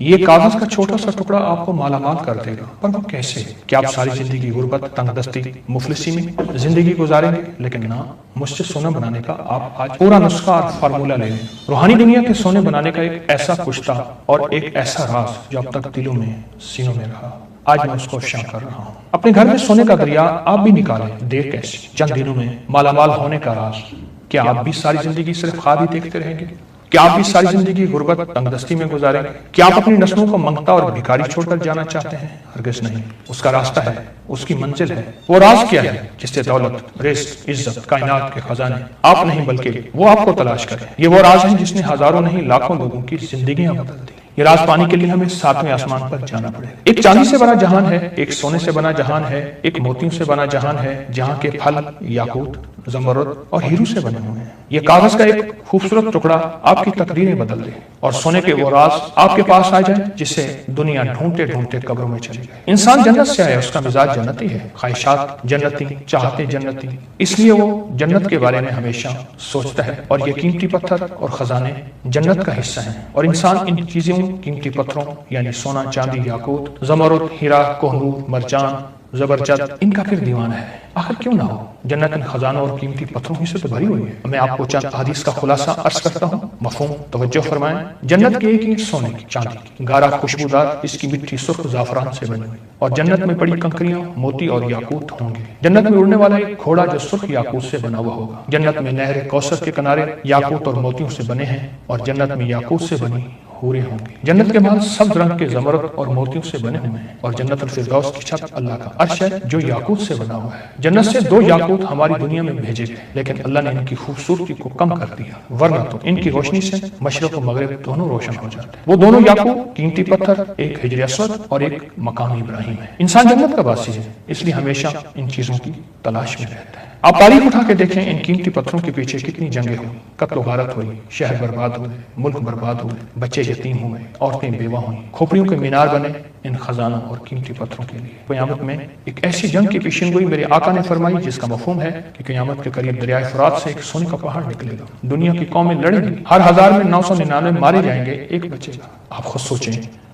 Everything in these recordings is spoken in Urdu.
یہ کاغذ کا چھوٹا سا ٹکڑا آپ کو مالا مال کر دے گا، پر وہ کیسے؟ کیا آپ ساری زندگی غربت، تنگ دستی، مفلسی میں زندگی گزاریں گے؟ لیکن نہ، مجھ سے سونا بنانے کا آپ آج پورا نسخہ اور فارمولہ لے لیں۔ روحانی دنیا کے سونے بنانے کا ایک ایسا کشتہ اور ایک ایسا راز جو اب تک دلوں میں، سینوں میں رہا، آج میں اس کو افشاں کر رہا ہوں۔ اپنے گھر میں سونے کا دریا آپ بھی نکالیں، دیر کیسے؟ چند دنوں میں مالا مال ہونے کا راز۔ کیا آپ بھی ساری زندگی صرف خواب ہی دیکھتے رہیں گے؟ کیا آپ بھی ساری زندگی غربت، تنگ دستی میں گزاریں گے؟ کیا آپ اپنی نسلوں کو منگتا اور بھکاری چھوڑ کر جانا چاہتے ہیں؟ ہرگز نہیں۔ اس کا راستہ ہے، اس کی منزل ہے۔ وہ راز کیا ہے جس سے دولت، رزق، عزت، کائنات کے خزانے آپ نہیں بلکہ وہ آپ کو تلاش کریں؟ یہ وہ راز ہے جس نے ہزاروں نہیں لاکھوں لوگوں کی زندگیاں بدل دی۔ یہ راز پانے کے لیے ہمیں 7ویں آسمان پر جانا پڑے۔ ایک چاندی سے بنا جہان ہے، ایک سونے سے بنا جہان ہے، ایک موتیوں سے بنا جہان ہے، جہاں کے پھل یاقوت، زمرد اور ہیرو سے بنے ہوئے ہیں۔ یہ کاغذ کا ایک خوبصورت ٹکڑا آپ کی تقدیریں بدل دے اور سونے کے وہ راز آپ کے پاس آ جائے جسے دنیا ڈھونڈتے ڈھونڈتے قبروں میں چلی جائے۔ انسان جنت سے آیا، اس کا مزاج جنتی ہے، خواہشات جنتی، چاہتے جنتی، اس لیے وہ جنت کے بارے میں ہمیشہ سوچتا ہے، اور یہ قیمتی پتھر اور خزانے جنت کا حصہ ہیں، اور انسان ان چیزوں، قیمتی پتھروں یعنی سونا، چاندی، یاقوت، زمرد، ہیرا، کوہنور، مرجان، زبرجد، ان کا پھر دیوانہ ہے۔ آخر کیوں نہ ہو؟ جنت ان خزانوں اور قیمتی پتھروں ہی سے تو بھری ہوئی ہے۔ میں آپ کو چند حدیث کا خلاصہ عرض کرتا ہوں، مفہوم توجہ فرمائیں۔ جنت کی ایک اینٹ سونے کی، چاندی کی، گارا خوشبودار، اس کی مٹی سرخ زعفران سے بنی ہوئی، اور جنت میں پڑی کنکریاں موتی اور یاقوت ہوں گے۔ جنت میں اڑنے والا ایک گھوڑا جو سرخ یاقوت سے بنا ہوا ہوگا۔ جنت میں نہر کوثر کے کنارے یاقوت اور موتیوں سے بنے ہیں، اور جنت میں یاقوت سے بنی حوریں ہوں گی۔ جنت کے محل سبز رنگ کے زمرد اور موتیوں سے بنے ہوئے ہیں، اور جنت الفردوس کی چھت اللہ کا عرش ہے جو یاقوت سے بنا ہوا ہے۔ جنت سے 2 یاقوت ہماری دنیا میں بھیجے گئے، لیکن اللہ نے ان کی خوبصورتی کو کم کر دیا، ورنہ تو ان کی روشنی سے مشرق و مغرب دونوں روشن ہو جاتے۔ وہ دونوں یاقوت، قیمتی پتھر، ایک ہجر اسود اور ایک مقام ابراہیم ہے۔ انسان جنت کا باسی ہے، اس لیے ہمیشہ ان چیزوں کی تلاش میں رہتا ہے۔ آپ تاریخ اٹھا کے دیکھیں، ان قیمتی پتھروں کے پیچھے کتنی جنگیں ہوئی، قتل و غارت ہوئی، شہر برباد ہوئے، ملک برباد ہوئے، بچے یتیم ہوئے، عورتیں بیوہ ہوئیں، کھوپڑیوں کے مینار بنے ان خزانوں اور قیمتی پتھروں کے لیے۔ قیامت میں ایک ایسی جنگ کی پیشن گوئی میرے آقا نے فرمائی جس کا مفہوم ہے کہ قیامت کے قریب دریائے فرات سے ایک سونے کا پہاڑ نکلے گا، دنیا کی قومیں لڑیں گی، ہر 1000 میں 999 مارے جائیں گے، ایک بچے گا۔ آپ خود سوچیں،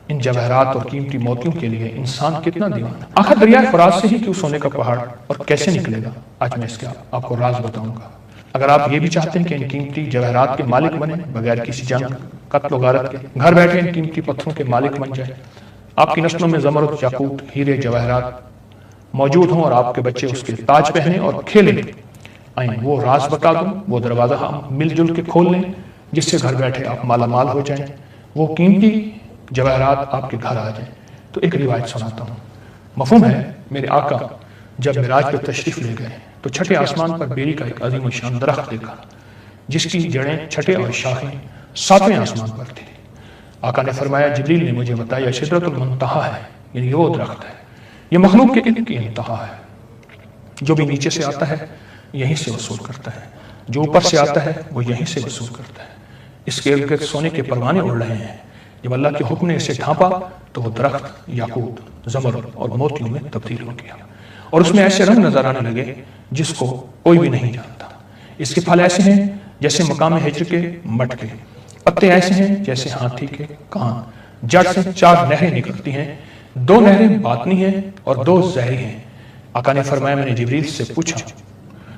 ان جواہرات اور قیمتی موتیوں کے لیے انسان کتنا دیوانہ۔ آخر دریائے فرات سے ہی کیوں سونے کا پہاڑ اور کیسے نکلے گا؟ آج میں اس کا آپ کو راز بتاؤں گا۔ اگر آپ یہ بھی چاہتے ہیں کہ ان قیمتی جواہرات کے مالک بنے بغیر کسی جنگ، قتل و غارت کے، گھر بیٹھے ان قیمتی پتھروں کے مالک بن جائے، آپ کی نسلوں میں زمرد، یاقوت، ہیرے، جواہرات موجود ہوں، اور آپ کے بچے اس کے تاج پہنے اور کھیلیں، آئیں وہ راز بتا دوں، وہ دروازہ ہم مل جل کے کھول لیں جس سے گھر بیٹھے آپ مالا مال ہو جائیں، وہ قیمتی جواہرات آپ کے گھر آ جائیں۔ تو ایک روایت سناتا ہوں، مفہوم ہے۔ میرے آقا جب معراج پہ تشریف لے گئے تو چھٹے آسمان پر بیری کا ایک عظیم الشان درخت دیکھا جس کی جڑیں چھٹے اور شاخیں 7ویں آسمان پر تھی۔ آقا نے فرمایا جبریل نے مجھے بتایا سدرۃ المنتہا ہے، یعنی وہ درخت ہے، یہ مخلوق کے علم کی انتہا ہے، جو بھی نیچے سے آتا ہے یہیں سے وصول کرتا ہے، جو اوپر سے آتا ہے وہ یہیں سے وصول کرتا ہے۔ اس کے ارد گرد سونے کے پروانے اڑ رہے ہیں، جب اللہ کے حکم نے اسے ڈھانپا تو وہ درخت یاقوت، زمرد اور موتیوں میں تبدیل ہو گیا، اور اس میں ایسے رنگ نظر آنے لگے جس کو کوئی بھی نہیں جانتا۔ اس کے پھل ایسے ہیں جیسے مقام ہجر کے مٹکے، پتے ایسے ہیں جیسے ہاتھی کے کان، جڑ سے 4 نہریں نکلتی ہیں، 2 نہریں باطنی ہیں اور 2 زہری ہیں۔ آقا نے فرمایا میں نے جبریل سے پوچھا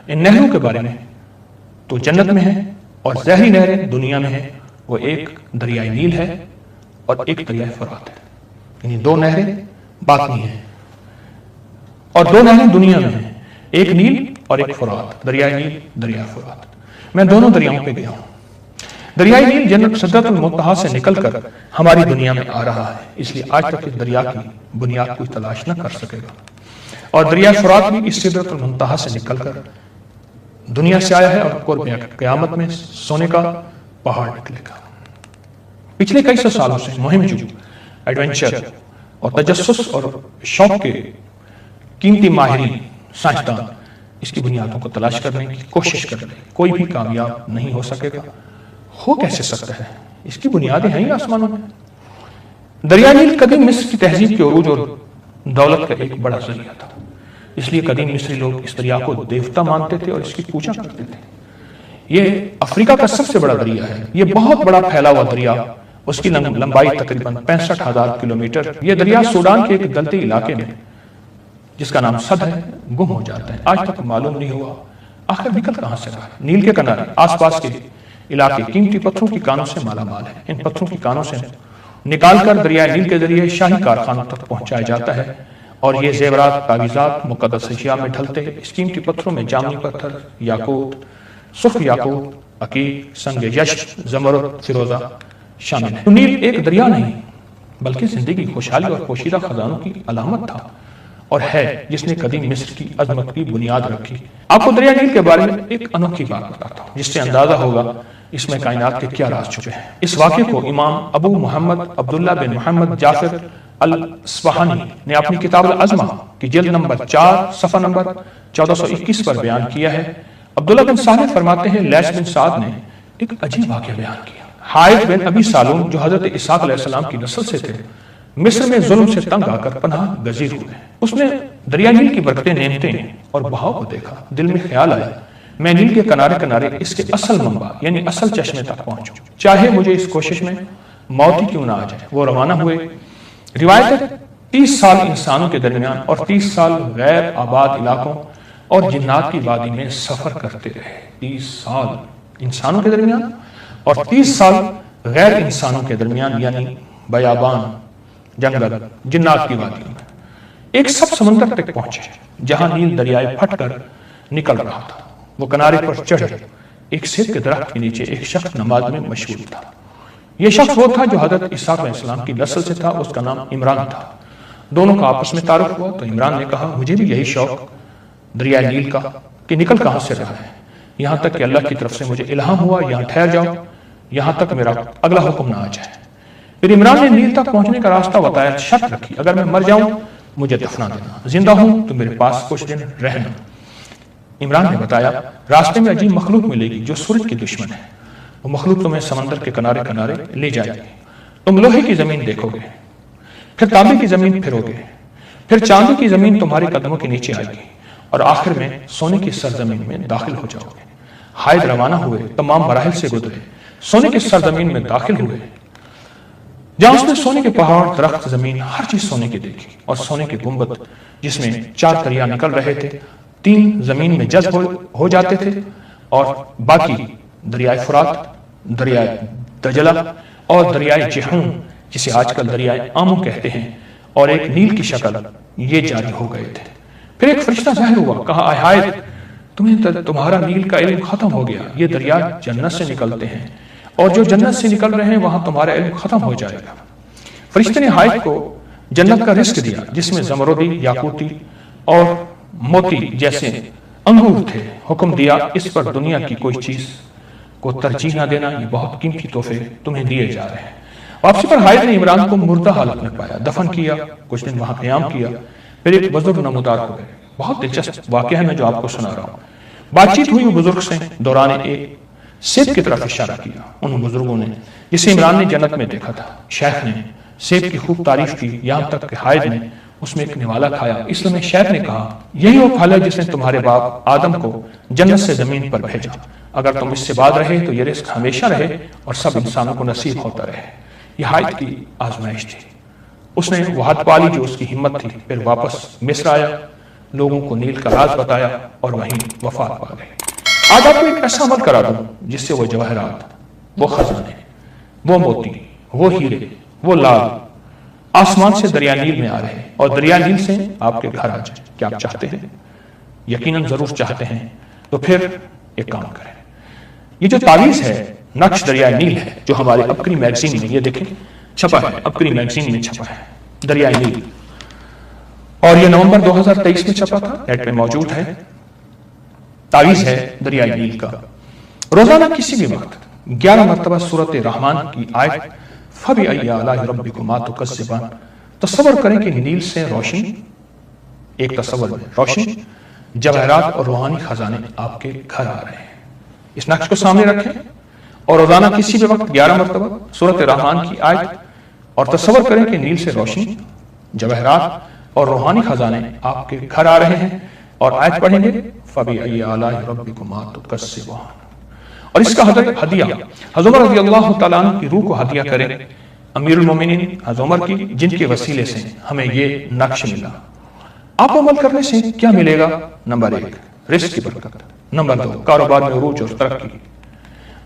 ان نہروں کے بارے میں، تو جنت میں ہیں، اور زہری نہریں دنیا میں ہیں، وہ ایک دریائے نیل ہے اور ایک دریائے فرات ہے، یعنی 2 نہریں باطنی ہیں اور 2 نہریں دنیا میں ہیں، ایک نیل اور ایک فرات، دریائے نیل، دریائے فرات۔ میں دونوں دریاؤں پہ گیا ہوں۔ دریائے نیل جنت سدرۃ المنتہا سے نکل کر ہماری دنیا میں آ رہا ہے، اس لیے آج تک اس دریا کی بنیاد کوئی تلاش نہ کر سکے گا، اور دریائے فرات بھی اس سدرۃ المنتہا سے نکل کر دنیا سے آیا ہے، اور قرب قیامت میں سونے کا پہاڑ نکلے گا۔ پچھلے کئی سو سالوں سے مہم جو ایڈونچر اور تجسس اور شوق کے قیمتی ماہرین، سائنسدان اس کی بنیادوں کو تلاش کرنے کی کوشش کر رہے ہیں، کوئی بھی کامیاب نہیں ہو سکے گا۔ ہو کیسے سکتا ہے؟ اس کی بنیادیں ہیں ہی آسمانوں میں۔ دریا نیل قدیم مصر کی تہذیب کے عروج اور دولت کا ایک بڑا ذریعہ تھا، اس لیے قدیم مصری لوگ اس دریا کو دیوتا مانتے تھے اور اس کی پوجا کرتے تھے۔ یہ افریقہ کا سب سے بڑا دریا ہے، یہ بہت بڑا پھیلا ہوا دریا اس کی لمبائی تقریباً 65,000 کلومیٹر۔ یہ دریا سوڈان کے ایک دلتی علاقے میں جس کا نام صد ہے گم ہو جاتا ہے۔ آج تک معلوم نہیں ہوا آخر نکل کہاں سے رہا ہے۔ نیل کے کنارے آس پاس کے علاقے قیمتی پتھروں کی کانوں سے مالا مال ہے۔ ان پتھروں کی کانوں سے نکال کر دریائے نیل کے ذریعے شاہی کارخانوں تک پہنچایا جاتا ہے اور یہ زیورات، کاغذات، مقدس اشیاء میں ڈھلتے ہیں۔ اس قیمتی پتھروں میں جامنی پتھر، یاقوت، سرخ یاقوت، عقیق، سنگ یش، زمرد، فیروزہ شامل ہے۔ نیل ایک دریا نہیں بلکہ زندگی، خوشحالی اور پوشیدہ خزانوں کی علامت تھا اور ہے، جس نے قدیم مصر کی عظمت کی بنیاد رکھی۔ آپ کو دریا نیل کے بارے میں ایک انوکھی بات بتاتا ہوں جس سے اندازہ ہوگا اس میں کائنات کے کیا راز چھپے ہیں۔ اس واقعے کو امام ابو محمد عبداللہ بن محمد جعفر الاصفہانی نے اپنی کتاب العظمہ کی جلد نمبر 4 صفحہ نمبر 1421 پر بیان کیا ہے۔ عبداللہ بن صالح فرماتے ہیں لیث بن سعد نے ایک عجیب واقعہ بیان کیا۔ حائض بن ابی سالون جو حضرت اسحاق علیہ السلام کی نسل سے تھے، مصر میں ظلم سے تنگ آ کر پناہ گزیر ہوئے۔ اس نے دریا نیل کی برکتیں، نعمتیں اور بہاؤ کو دیکھا۔ دل میں خیال آیا میں نیل کے کنارے کنارے اس کے اصل منبع یعنی اصل چشمے تک پہنچوں، چاہے مجھے اس کوشش میں موت ہی کیوں نہ آ جائے۔ وہ روانہ ہوئے۔ روایت ہے 30 سال انسانوں کے درمیان اور 30 سال غیر آباد علاقوں اور جنات کی وادی میں سفر کرتے رہے۔ 30 سال انسانوں کے درمیان اور 30 سال غیر انسانوں کے درمیان یعنی بیابان، جنگل، جنات کی وادی میں۔ ایک سب سمندر تک پہنچے جہاں نیل دریائے پھٹ کر نکل رہا تھا۔ وہ کنارے پر چڑھے۔ ایک سیب کے درخت کے نیچے ایک شخص نماز میں مشغول تھا۔ یہ شخص وہ تھا جو حضرت اسحاق علیہ السلام کی نسل سے تھا۔ اس کا نام عمران تھا۔ دونوں کا آپس میں تعارف ہوا تو عمران نے کہا مجھے بھی یہی شوق دریائے نیل کا کہ نکل کہاں سے رہا ہے، یہاں تک کہ اللہ کی طرف سے مجھے الہام ہوا یہاں ٹھہر جاؤ یہاں تک میرا اگلا حکم نہ آ جائے۔ پھر عمران نے نیل تک پہنچنے کا راستہ بتایا، شرط رکھی اگر میں مر جاؤں مجھے دفنا دینا، زندہ ہوں تو میرے پاس کچھ دن رہنا۔ عمران نے بتایا راستے میں عجیب مخلوق ملے گی جو سورج کی دشمن ہے۔ وہ مخلوق تمہیں سمندر کے کنارے کنارے لے جائے گی، تم لوہے کی زمین دیکھو گے، پھر تانبے کی زمین پھرو گے، پھر چاندی کی زمین تمہارے قدموں کے نیچے آئے گی اور آخر میں سونے کی سرزمین میں داخل ہو جاؤ گے۔ حائض روانہ ہوئے، تمام مراحل سے گزرے، سونے کی سرزمین میں داخل ہوئے جہاں اس نے سونے کے پہاڑ، درخت، زمین، ہر چیز سونے کی دیکھی اور سونے کے گنبد جس میں 4 دریا نکل رہے تھے، 3 زمین میں جذب ہو جاتے تھے اور باقی دریائے فرات، دریائے دجلہ اور دریائے جہون جسے آج کل دریائے آمو کہتے ہیں اور ایک نیل کی شکل یہ جاری ہو گئے تھے۔ پھر ایک فرشتہ ظاہر ہوا، کہا اے حائض تمہارا نیل کا علم ختم ہو گیا، یہ دریا جنت سے نکلتے ہیں اور جو جنت سے نکل رہے ہیں وہاں تمہارا علم ختم ہو جائے گا۔ فرشتے نے حائض کو جنت کا رزق دیا جس میں زمردی، یاقوتی اور موتی جیسے انگور تھے۔ حکم دیا اس پر دنیا کی کوئی چیز کو ترجیح نہ دینا، یہ بہت قیمتی تحفے تمہیں دیے جا رہے ہیں۔ واپسی پر حائض نے عمران کو مردہ حالت میں پایا، دفن کیا، کچھ دن وہاں قیام کیا، پھر ایک بزرگ نمودار ہو گئے۔ بہت دلچسپ واقعہ ہے میں جو آپ کو سنا رہا ہوں۔ بات چیت ہوئی بزرگ سے، دوران ایک سیب کی طرف اشارہ کیا ان بزرگوں نے جسے عمران نے جنت میں دیکھا تھا۔ شیخ نے سیب کی خوب تعریف کی یہاں تک کہ حائض نے اس میں ایک نوالا کھایا۔ اس میں شیخ نے کہا یہی وہ پھل ہے جس نے تمہارے باپ آدم کو جنت سے زمین پر بھیجا، اگر تم اس سے بعد رہے تو یہ رزق ہمیشہ رہے اور سب انسانوں کو نصیب ہوتا رہے۔ یہ حائض کی آزمائش تھی، اس نے وہ حد پالی جو اس کی ہمت تھی۔ پھر واپس مصر آیا، لوگوں کو نیل کا راز بتایا اور وہیں وفات پا گئے۔ آج آپ کو ایک ایسا عمل کرا دوں جس سے وہ جواہرات، وہ خزانے، وہ موتی، وہ ہیرے، وہ لال آسمان سے دریا نیل میں آ رہے ہیں اور دریا نیل سے آپ کے گھر آ جائیں۔ کیا آپ چاہتے ہیں؟ یقیناً ضرور چاہتے ہیں۔ تو پھر ایک کام کریں، یہ جو تعویذ ہے نقش دریا نیل ہے جو ہمارے اپنی میگزین میں یہ دیکھیں چھپا ہے، اپنی میگزین میں چھپا ہے دریا نیل، اور یہ نومبر 2023 میں چھپا تھا، نیٹ پہ موجود ہے۔ تعویذ ہے دریائے نیل کا۔ روزانہ کسی بھی وقت 11 مرتبہ سورۃ رحمان کی آیت فَبِأَيِّ آلَاءِ رَبِّكُمَا تُكَذِّبَانِ تصور کریں کہ نیل سے روشنی، ایک تصور میں روشنی، جواہرات اور روحانی خزانے آپ کے گھر آ رہے ہیں۔ اس نقش کو سامنے رکھیں اور روزانہ کسی بھی وقت 11 مرتبہ سورۃ رحمان کی آیت اور تصور کریں کہ نیل سے روشنی، جواہرات اور روحانی خزانے آپ کے گھر آ رہے ہیں اور آیت پڑھیں گے فَبِأَيِّ آلَاءِ رَبِّكُمَا تُكَذِّبَانِ، اور اس کا ہدیہ حضرت عمر رضی اللہ تعالیٰ عنہ کی روح کو ہدیہ کریں امیر المومنین حضرت عمر کی، جن کے وسیلے سے ہمیں یہ نقش ملا۔ آپ عمل کرنے سے کیا ملے گا؟ نمبر 1 رزق کی برکت، نمبر 2 کاروبار میں عروج اور ترقی،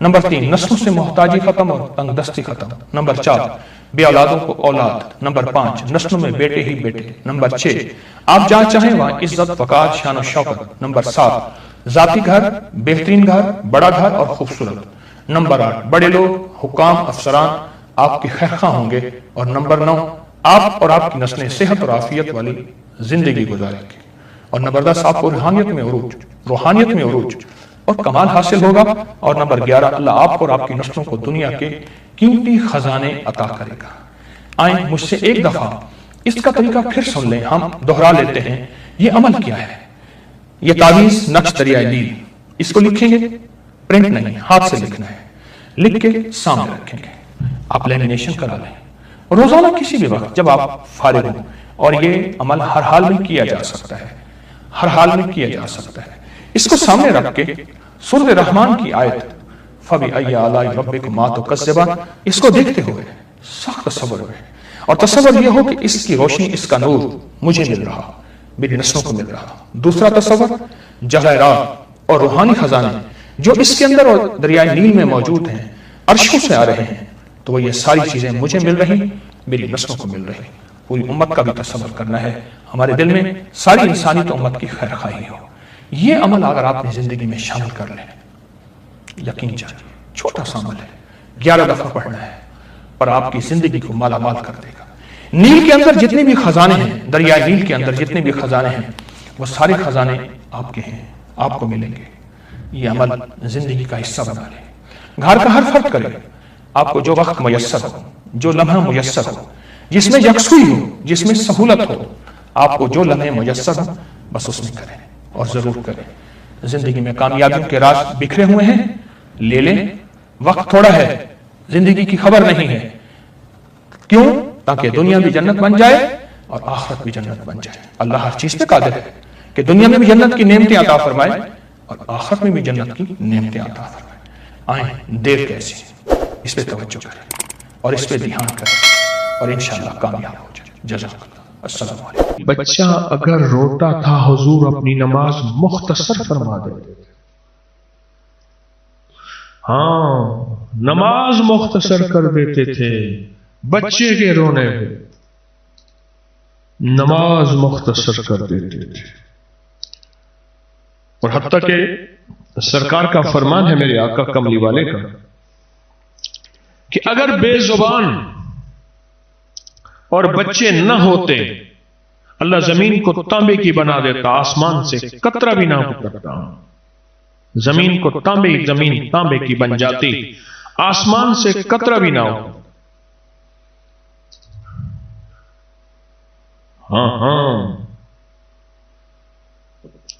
نمبر 3 نسلوں سے محتاجی ختم اور تنگ دستی ختم، نمبر 4 بے اولادوں کو اولاد، نمبر 5 نسلوں میں بیٹے ہی بیٹے، نمبر 6 آپ جہاں چاہیں وہاں عزت وقار شان و شوکت، نمبر 7 ذاتی گھر، بہترین گھر، بڑا گھر اور خوبصورت، نمبر 8 بڑے لوگ حکام افسران آپ کے خیرخواہ ہوں گے، اور نمبر 9 آپ اور آپ کی نسلیں صحت اور عافیت والی زندگی گزاریں گے، اور نمبر 10 آپ کو روحانیت میں عروج اور کمال حاصل ہوگا، اور نمبر 11 اللہ آپ اور آپ کی نسلوں کو دنیا کے قیمتی خزانے عطا کرے گا۔ آئیں مجھ سے ایک دفعہ اس کا طریقہ پھر سن لیں، ہم دہرا لیتے ہیں یہ عمل کیا ہے۔ یہ تعویذ نقش دریائے نیل، اس کو لکھیں گے، پرنٹ نہیں ہاتھ سے لکھنا ہے، لکھ کے سامنے رکھیں گے، آپ لیمینیشن کرا لیں، روزانہ کسی بھی وقت جب آپ فارغ ہوں، اور یہ عمل ہر حال میں کیا جا سکتا ہے، ہر حال میں کیا جا سکتا ہے۔ اس کو سامنے رکھ کے سورۃ رحمان کی آیت فَبِأَيِّ آلَاءِ رَبِّكُمَا تُكَذِّبَانِ اس کو دیکھتے ہوئے سخت تصور ہوئے، اور تصور یہ ہو کہ اس کی روشنی، اس کا نور مجھے مل رہا، میری نسلوں کو مل رہا۔ دوسرا تصور جواہرات اور روحانی خزانے جو اس کے اندر اور دریائے نیل میں موجود ہیں، عرشوں سے آ رہے ہیں، تو وہ یہ ساری چیزیں مجھے مل رہی، میری نسلوں کو مل رہی۔ پوری امت کا بھی تصور کرنا ہے، ہمارے دل میں ساری انسانیت و امت کی خیر خواہی ہو۔ یہ عمل اگر آپ نے زندگی میں شامل کر لیں، یقین جانیے چھوٹا سا عمل ہے، 11 دفعہ پڑھنا ہے، پر آپ کی زندگی کو مالا مال کر دے گا۔ نیل کے اندر جتنے بھی خزانے ہیں، دریائے نیل کے اندر جتنے بھی خزانے ہیں، وہ سارے خزانے آپ کے ہیں، آپ کو ملیں گے۔ یہ عمل زندگی کا حصہ بنا لیں، گھر کا ہر فرد کرے، آپ کو جو وقت میسر ہو، جو لمحہ میسر ہو، جس میں یکسوئی ہو، جس میں سہولت ہو، آپ کو جو لمحے میسر ہو بس اس میں کریں، اور ضرور کریں۔ زندگی میں کامیابیوں کے راز بکھرے ہوئے ہیں، لے لیں، وقت تھوڑا ہے، زندگی کی خبر نہیں ہے، کیوں؟ تاکہ دنیا بھی جنت بن جائے اور آخرت بھی جنت بن جائے۔ اللہ ہر چیز پہ قادر ہے کہ دنیا میں بھی جنت کی نعمتیں عطا فرمائے اور آخرت میں بھی جنت کی نعمتیں عطا فرمائے۔ آئیں دیر کیسی، اس پہ توجہ کریں اور اس پہ دھیان کریں، اور انشاءاللہ کامیاب ہو جائے۔ جزاک اللہ۔ السلام علیکم۔ بچہ اگر روتا تھا حضور اپنی نماز مختصر فرما دیتے تھے۔ ہاں، نماز مختصر کر دیتے تھے بچے کے رونے پہ، نماز مختصر کر دیتے تھے۔ اور حتیٰ کہ سرکار کا فرمان ہے میرے آقا کملی والے کا کہ اگر بے زبان اور بچے نہ ہوتے، اللہ زمین کو تانبے کی بنا دیتا، آسمان سے قطرہ بھی نہ اترتا، زمین کو زمین تانبے کی بن جاتی، آسمان سے قطرہ بھی نہ ہوتا۔ ہاں،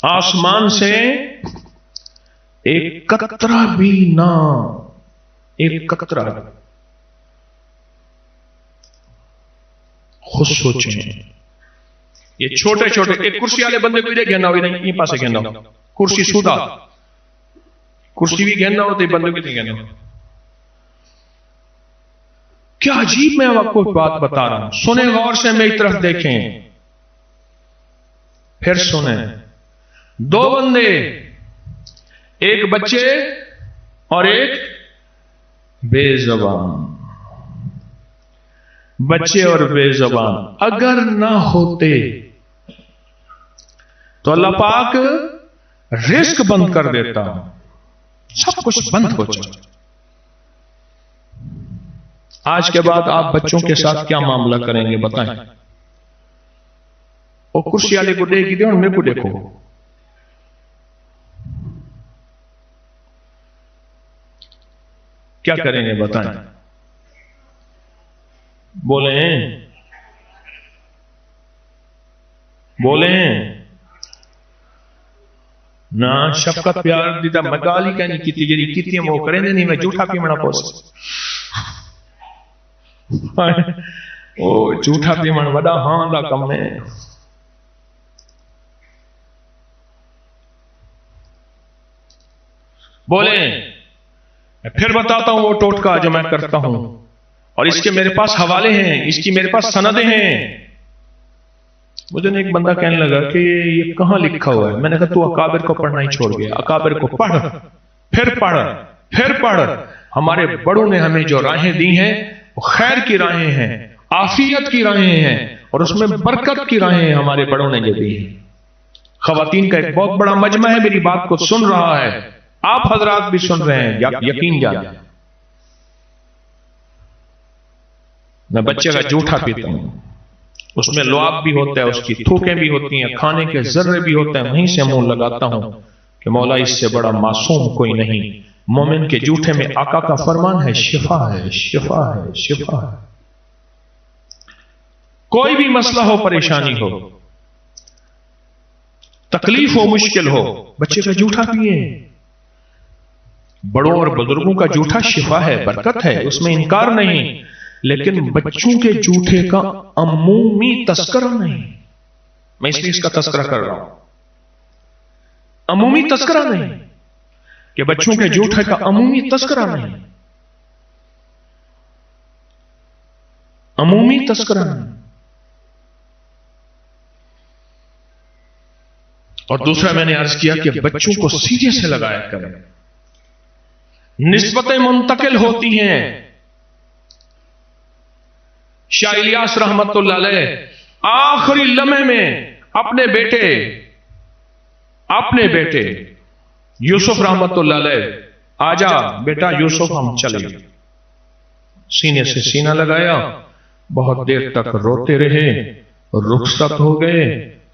آسمان سے ایک قطرہ بھی نہ، ایک قطرہ۔ خود سوچیں، یہ چھوٹے چھوٹے ایک کرسی والے بندے کو ادھر گھننا ہو، نہیں یہ پاسے گھننا ہو، کرسی سودا، کرسی بھی گھننا ہوتی، بندے کو نہیں گھننا۔ کیا عجیب، میں آپ کو بات بتا رہا ہوں، سنیں غور سے، میری طرف دیکھیں، پھر سنیں۔ دو بندے، ایک بچے اور ایک بے زبان، بچے اور بے زبان اگر نہ ہوتے تو اللہ پاک رزق بند کر دیتا، سب کچھ بند ہو جائے۔ آج کے بعد آپ بچوں کے ساتھ کیا معاملہ کریں گے بتائیں؟ وہ کرسی والے کو دیکھ دے اور میرے کو دیکھو، کیا کریں گے بتائیں؟ بولیں نہ شفقت پیار دیتا، میں گالی کہنی کیتی جیری کیتی ہیں وہ کریں دے نہیں، میں جھوٹا پی منا پوس، وہ جھوٹا پی من وڈا ہاں دا کم ہے۔ بولیں میں پھر بتاتا ہوں وہ ٹوٹکا جو میں کرتا ہوں، اور اس کے میرے پاس حوالے ہیں، اس کی میرے پاس سندیں ہیں۔ مجھے ایک بندہ کہنے لگا کہ یہ کہاں لکھا ہوا ہے؟ میں نے کہا تو اکابر کو پڑھنا ہی چھوڑ گیا، اکابر کو پڑھ، پھر پڑھ، پھر پڑھ۔ ہمارے بڑوں نے ہمیں جو راہیں دی ہیں وہ خیر کی راہیں ہیں، عافیت کی راہیں ہیں، اور اس میں برکت کی راہیں ہمارے بڑوں نے جو دی ہیں۔ خواتین کا ایک بہت بڑا مجمع ہے میری بات کو سن رہا ہے، آپ حضرات بھی سن رہے ہیں، یقین جانیں۔ میں بچے کا جوٹھا پیتا ہوں، اس میں لعاب بھی ہوتا ہے، اس کی تھوکیں بھی ہوتی ہیں، کھانے کے ذرے بھی ہوتے ہیں، وہیں سے منہ لگاتا ہوں کہ مولا اس سے بڑا معصوم کوئی نہیں۔ مومن کے جوٹھے میں آقا کا فرمان ہے، شفا ہے، شفا ہے، شفا ہے۔ کوئی بھی مسئلہ ہو، پریشانی ہو، تکلیف ہو، مشکل ہو، بچے کا جوٹھا پیئے۔ بڑوں اور بزرگوں کا جوٹھا شفا ہے، برکت ہے، اس میں انکار نہیں، لیکن بچوں کے جوٹھے کا عمومی تذکرہ نہیں۔ میں اس لیے اس کا تذکرہ کر رہا ہوں، عمومی تذکرہ نہیں، کہ بچوں کے جوٹھے کا عمومی تذکرہ نہیں، عمومی تذکرہ نہیں۔ اور دوسرا میں نے عرض کیا کہ بچوں کو سیدھے سے لگایا کریں، نسبتیں منتقل ہوتی ہیں۔ شاہ الیاس رحمت اللہ علیہ آخری لمحے میں اپنے بیٹے یوسف رحمت اللہ علیہ، آجا بیٹا یوسف ہم چلے، سینے سے سینہ لگایا، بہت دیر تک روتے رہے، رخصت ہو گئے۔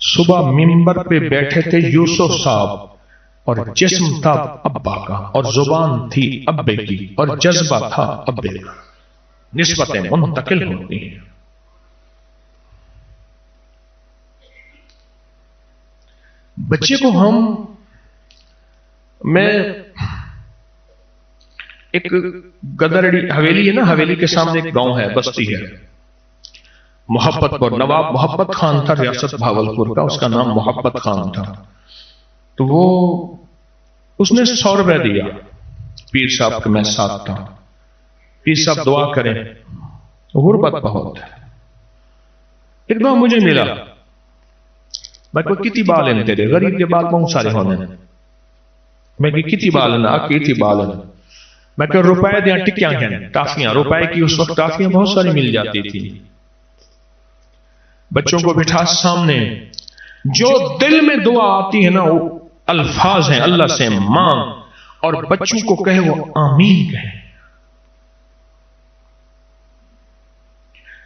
صبح منبر پہ بیٹھے تھے یوسف صاحب، اور جسم تھا ابا کا، اور زبان تھی ابے کی، اور جذبہ تھا ابے کا۔ نسبتیں منتقل ہوتی ہیں۔ بچے کو میں ایک گدرڑی حویلی ہے نا، حویلی کے سامنے ایک گاؤں ہے، بستی ہے، محبت پر نواب محبت خان تھا، ریاست بھاولپور کا، اس کا نام محبت خان تھا۔ تو اس نے 100 روپے دیا، پیر صاحب کے میں ساتھ تھا، پیر صاحب دعا کریں، غربت بہت ہے۔ ایک دعا مجھے ملا، میں کوئی کتی بال ہیں تیرے، غریب کے بال بہت سارے ہونے ہیں، میں کہ کتی بال ہیں، کتی بال ہیں، میں کہ روپے دیا ٹکیاں ہیں، ٹافیاں، روپے کی اس وقت ٹافیاں بہت ساری مل جاتی تھی۔ بچوں کو بٹھا سامنے، جو دل میں دعا آتی ہے نا، وہ الفاظ ہیں، اللہ سے مانگ، اور بچوں کو کہے وہ آمین کہیں۔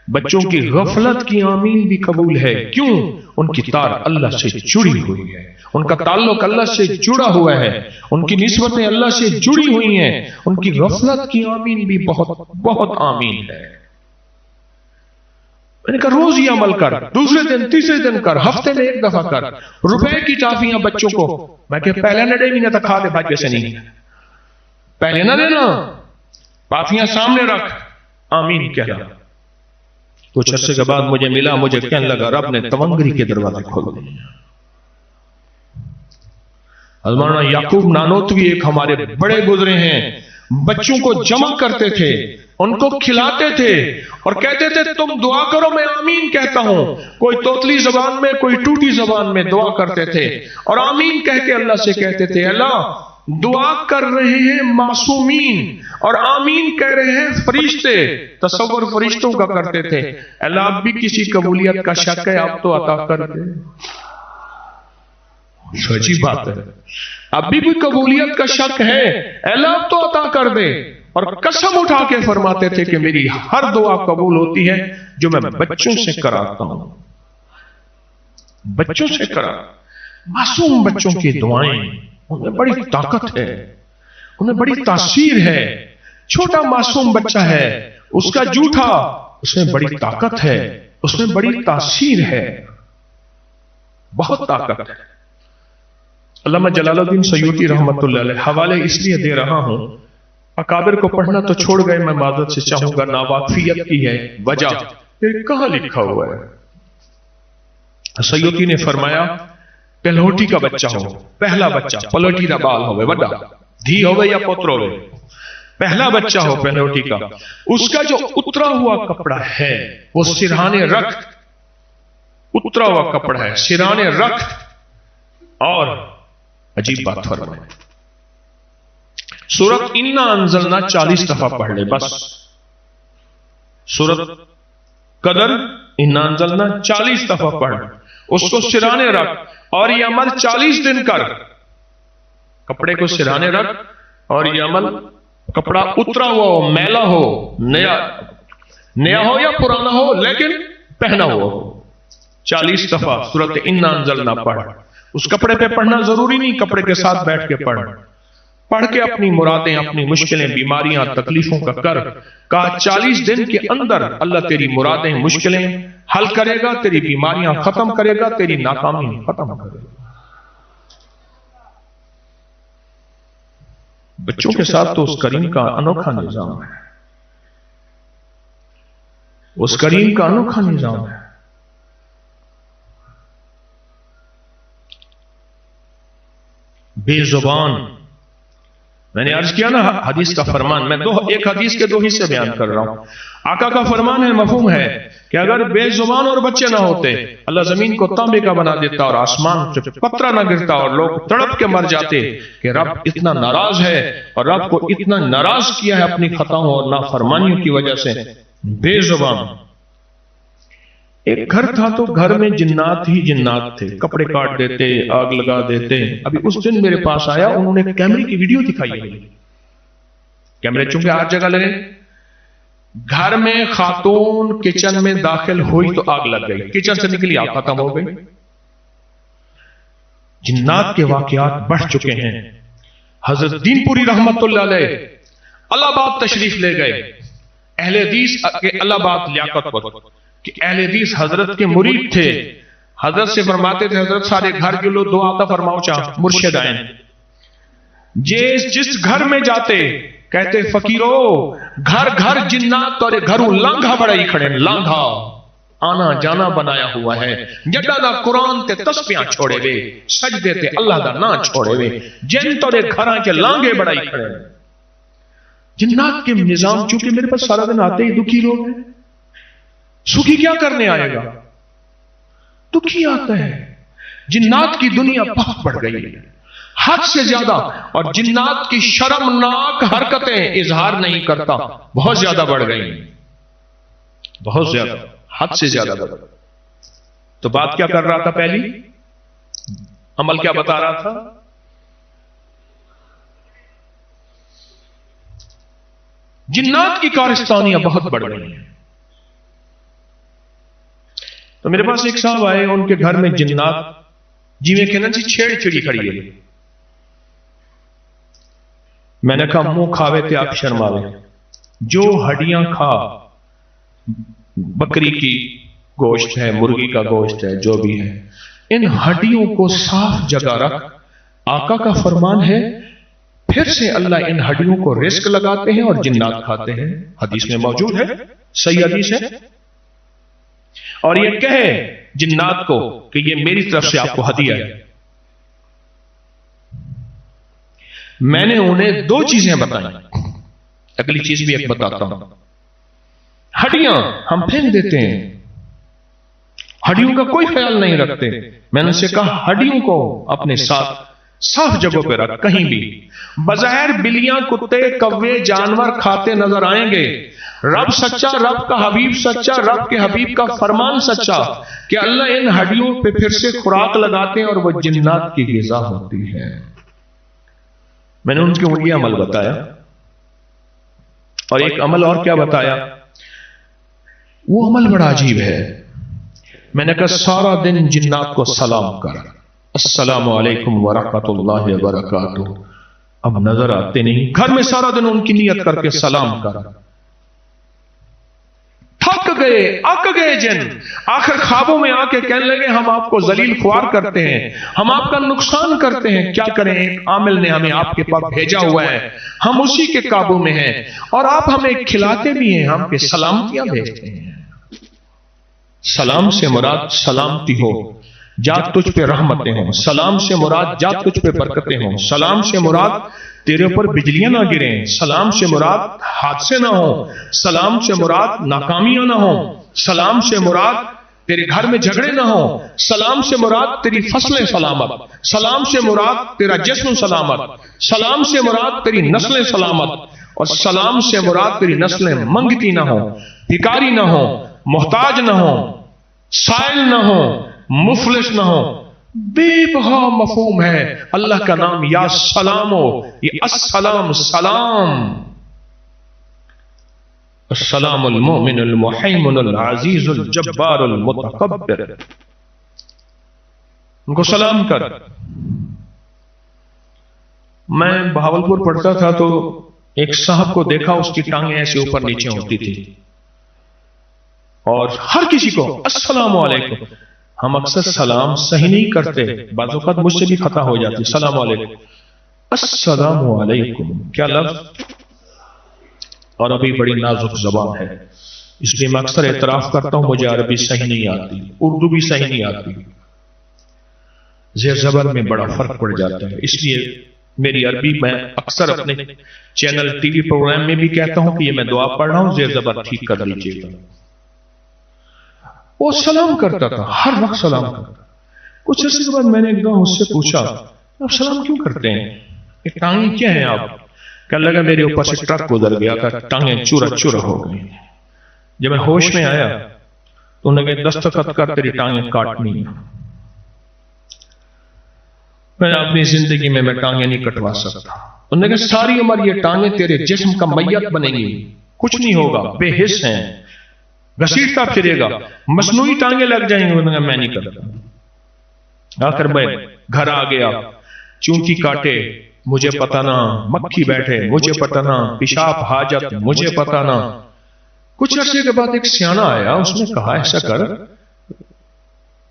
بچوں کی غفلت کی آمین بھی قبول ہے، کیوں؟ ان کی تار اللہ سے جڑی ہوئی ہے، ان کا تعلق اللہ سے جڑا ہوا ہے، ان کی نسبتیں اللہ سے جڑی ہوئی ہیں، ان کی غفلت کی آمین بھی بہت بہت آمین ہے۔ میں نے کہا روز یہ عمل کر، دوسرے دن تیسرے دن کر، ہفتے میں ایک دفعہ کر۔ روپے کی ٹافیاں بچوں کو، میں کہ پہلے نہ دے بھی نہ تو کھا دے بھاگے سے نہیں، پہلے نہ دینا، ٹافیاں سامنے رکھ، آمین کہنا۔ کچھ عرصے کے بعد مجھے ملا، مجھے کہنے لگا رب نے تونگری کے دروازے کھول دیے۔ مولانا یعقوب نانوتوی ایک ہمارے بڑے گزرے ہیں، بچوں کو جمع کرتے تھے، ان کو کھلاتے تھے، اور کہتے تھے تم دعا کرو میں آمین کہتا ہوں۔ کوئی توتلی زبان میں، کوئی ٹوٹی زبان میں دعا کرتے تھے، اور آمین کہہ کے اللہ سے کہتے تھے اللہ دعا کر رہے ہیں معصومین، اور آمین کہہ رہے ہیں فرشتے، تصور فرشتوں کا کرتے تھے، اللہ اب بھی کسی قبولیت کا شک ہے آپ تو عطا کر دے۔ سچی بات ہے، اب بھی کوئی قبولیت کا شک ہے، اللہ اب تو عطا کر دے۔ اور قسم اٹھا کے فرماتے تھے کہ میری ہر دعا قبول ہوتی ہے جو میں بچوں سے کراتا ہوں، بچوں سے کرا۔ معصوم بچوں کی دعائیں، انہیں بڑی طاقت ہے، انہیں بڑی تاثیر ہے۔ چھوٹا معصوم بچہ ہے، اس کا جھوٹا، اس میں بڑی طاقت ہے، اس میں بڑی تاثیر ہے، بہت طاقت ہے۔ علامہ جلال الدین سیوطی رحمت اللہ علیہ حوالے اس لیے دے رہا ہوں، اکابر کو پڑھنا تو چھوڑ گئے، میں معذرت سے چاہوں گا، ناواقفیت کی ہے وجہ، پھر کہاں لکھا ہوا ہے؟ سیوطی نے فرمایا پہلوٹی کا بچہ ہو، پہلا بچہ پلوٹی دا بال ہوئے، وڈا دھی ہوئے یا پوتر ہوئے، پہلا بچہ ہو پہلوٹی کا، اس کا جو اترا ہوا کپڑا ہے وہ سرہانے رکھ، اترا ہوا کپڑا ہے سرہانے رکھ، اور عجیب بات فرمائے سورت انا انزلنا 40 دفعہ پڑھ لے، بس سورت قدر انا انزلنا 40 دفعہ پڑھ، اس کو سرانے رکھ، اور یہ عمل 40 دن کر، کپڑے کو سرانے رکھ، اور یہ عمل کپڑا اترا ہوا ہو، میلا ہو، نیا ہو یا پرانا ہو لیکن پہنا ہوا ہو، 40 دفعہ سورت انا انزلنا پڑھ۔ اس کپڑے پہ پڑھنا ضروری نہیں، کپڑے کے ساتھ بیٹھ کے پڑھ کے اپنی مرادیں، اپنی مشکلیں، بیماریاں، تکلیفوں کا کر، کہا 40 دن کے اندر اللہ تیری مرادیں، مشکلیں حل کرے گا، تیری بیماریاں ختم کرے گا، تیری ناکامی ختم کرے گا۔ بچوں کے ساتھ تو اس کریم کا انوکھا نظام ہے، اس کریم کا انوکھا نظام ہے۔ بے زبان، میں نے عرض کیا نا حدیث کا فرمان، میں ایک حدیث کے 2 حصے بیان کر رہا ہوں۔ آقا کا فرمان ہے، مفہوم ہے کہ اگر بے زبان اور بچے نہ ہوتے، اللہ زمین کو تانبے کا بنا دیتا اور آسمان سے پترا نہ گرتا اور لوگ تڑپ کے مر جاتے کہ رب اتنا ناراض ہے اور رب کو اتنا ناراض کیا ہے اپنی خطاؤں اور نافرمانیوں کی وجہ سے۔ بے زبان، ایک گھر تھا تو گھر میں جنات ہی جنات تھے، کپڑے کاٹ دیتے، آگ لگا دیتے۔ ابھی اس دن میرے پاس آیا، انہوں نے کیمرے کی ویڈیو دکھائی ہے، کیمرے چونکہ ہر جگہ لگے، گھر میں خاتون کچن میں داخل ہوئی تو آگ لگ گئی، کچن سے نکلی آگ ختم ہو گئی۔ جنات کے واقعات بڑھ چکے ہیں۔ حضرت دین پوری رحمت اللہ علیہ الہ آباد تشریف لے گئے، اہل حدیث کے الہ آباد لیاقت پر، کہ اہل حدیث حضرت کے مرید تھے، حضرت سے فرماتے تھے حضرت سارے گھر جو لو دعا عطا فرماؤ چاہ مرشد آئیں۔ جس گھر میں جاتے کہتے فقیرو گھر گھر جنات اور گھروں لانگھا بڑائی کھڑے، لانگھا آنا جانا بنایا ہوا ہے، جڈا دا قرآن تے تسبیحاں چھوڑے وے، سجدے تے اللہ دا نا چھوڑے وے، جن تورے گھراں کے لانگے بڑائی کھڑے۔ جنات کے نظام چونکہ میرے پاس سارا دن آتے ہی دکھی لوگ ہیں، سکھی کیا کرنے آئے گا، دکھی آتا ہے۔ جنات کی دنیا بہت بڑھ گئی ہے حد سے زیادہ، اور جنات کی شرمناک حرکتیں اظہار نہیں کرتا، بہت زیادہ بڑھ گئی، بہت زیادہ، حد سے زیادہ بڑھ گئی۔ تو بات کیا کر رہا تھا، پہلی عمل کیا بتا رہا تھا، جنات کی کارستانیاں بہت بڑھ گئی ہیں۔ تو میرے پاس ایک صاحب آئے، ان کے گھر میں جنات جی میں کہنا جی چھیڑ چھڑی کھڑی ہے۔ میں نے کہا منہ کھاوے تے آپ شرماوے، جو ہڈیاں کھا، بکری کی گوشت ہے، مرغی کا گوشت ہے، جو بھی ہے، ان ہڈیوں کو صاف جگہ رکھ۔ آقا کا فرمان ہے، پھر سے اللہ ان ہڈیوں کو رزق لگاتے ہیں اور جنات کھاتے ہیں، حدیث میں موجود ہے، صحیح حدیث ہے۔ اور یہ کہے جنات کو کہ یہ میری طرف سے آپ کو ہدیہ ہے۔ میں نے انہیں 2 چیزیں بتائیں، اگلی چیز بھی ایک بتاتا ہوں۔ ہڈیاں ہم پھینک دیتے ہیں، ہڈیوں کا کوئی خیال نہیں رکھتے۔ میں نے ان سے کہا ہڈیوں کو اپنے ساتھ صاف جگہوں پہ رکھ، کہیں بھی۔ بظاہر بلیاں، کتے، کوے، جانور کھاتے نظر آئیں گے، رب سچا، رب کا حبیب سچا، رب کے حبیب کا فرمان سچا کہ اللہ ان ہڈیوں پہ پھر سے خوراک لگاتے ہیں اور وہ جنات کی غذا ہوتی ہے۔ میں نے ان کے یہ عمل بتایا، اور ایک عمل اور کیا بتایا، وہ عمل بڑا عجیب ہے۔ میں نے کہا سارا دن جنات کو سلام کر، السلام علیکم ورحمۃ اللہ وبرکاتہ۔ اب نظر آتے نہیں، گھر میں سارا دن ان کی نیت کر کے سلام کر۔ تھک گئے، اک گئے جن، آخر خوابوں میں آ کے کہنے لگے ہم آپ کو ذلیل خوار کرتے ہیں، ہم آپ کا نقصان کرتے ہیں، کیا کریں، ایک عامل نے ہمیں آپ کے پاس بھیجا ہوا ہے، ہم اسی کے قابو میں ہیں، اور آپ ہمیں کھلاتے بھی ہیں، ہم پہ سلامتیاں بھیجتے ہیں۔ سلام سے مراد سلامتی ہو، جات تجھ پہ رحمتیں ہوں، سلام سے مراد جات تجھ پہ برکتیں ہوں، سلام سے مراد تیرے اوپر بجلیاں نہ گریں، سلام سے مراد حادثے نہ ہوں، سلام سے مراد ناکامیاں نہ ہوں، سلام سے مراد تیرے گھر میں جھگڑے نہ ہوں، سلام سے مراد تیری فصلیں سلامت، سلام سے مراد تیرا جسم سلامت، سلام سے مراد تیری نسلیں سلامت، اور سلام سے مراد تیری نسلیں منگتی نہ ہوں، بھکاری نہ ہوں، محتاج نہ ہوں، سائل نہ ہوں، مفلس نہ ہوں۔ بے بہا مفہوم ہے اللہ کا نام یا سلام ہو، یہ السلام سلام، السلام المؤمن المحیمن العزیز الجبار المتکبر، ان کو سلام کر۔ میں بہاولپور پڑھتا تھا تو ایک صاحب کو دیکھا، اس کی ٹانگیں ایسے اوپر نیچے ہوتی تھی اور ہر کسی کو السلام علیکم۔ ہم اکثر سلام صحیح نہیں کرتے، بعض اوقات مجھ سے بھی خطا ہو جاتی، السلام علیکم، السلام علیکم کیا لفظ، اور ابھی بڑی نازک زبان ہے، اس لیے میں اکثر اعتراف کرتا ہوں مجھے عربی صحیح نہیں آتی، اردو بھی صحیح نہیں آتی، زیر زبر میں بڑا فرق پڑ جاتا ہے، اس لیے میری عربی میں اکثر اپنے چینل ٹی وی پروگرام میں بھی کہتا ہوں کہ یہ میں دعا پڑھ رہا ہوں، زیر زبر ٹھیک کر لیجیے گا۔ وہ سلام کرتا تھا، ہر وقت سلام کرتا۔ کچھ عرصے کے بعد میں نے ایک دم اس سے پوچھا آپ سلام کیوں کرتے ہیں، یہ ٹانگیں کیا ہیں آپ؟ کہنے لگا میرے اوپر سے ٹرک گزر گیا تھا، ٹانگیں چورا چورا ہو گئی۔ جب میں ہوش میں آیا تو انہوں نے کہا دستخط کر تیری ٹانگیں کاٹنی۔ میں اپنی زندگی میں ٹانگیں نہیں کٹوا سکتا۔ انہوں نے کہا ساری عمر یہ ٹانگیں تیرے جسم کا میت بنیں گی، کچھ نہیں ہوگا، بے حس ہیں، گھسیٹتا پھرے گا، مصنوعی ٹانگیں لگ جائیں گے۔ انہوں نے کہا میں نہیں کرتا۔ آخر میں گھر آ گیا، چونٹی کاٹے مجھے پتہ نہ، مکھی بیٹھے مجھے پتہ نہ، پیشاب حاجت مجھے پتہ نہ۔ کچھ عرصے کے بعد ایک سیانا آیا، اس نے کہا ایسا کر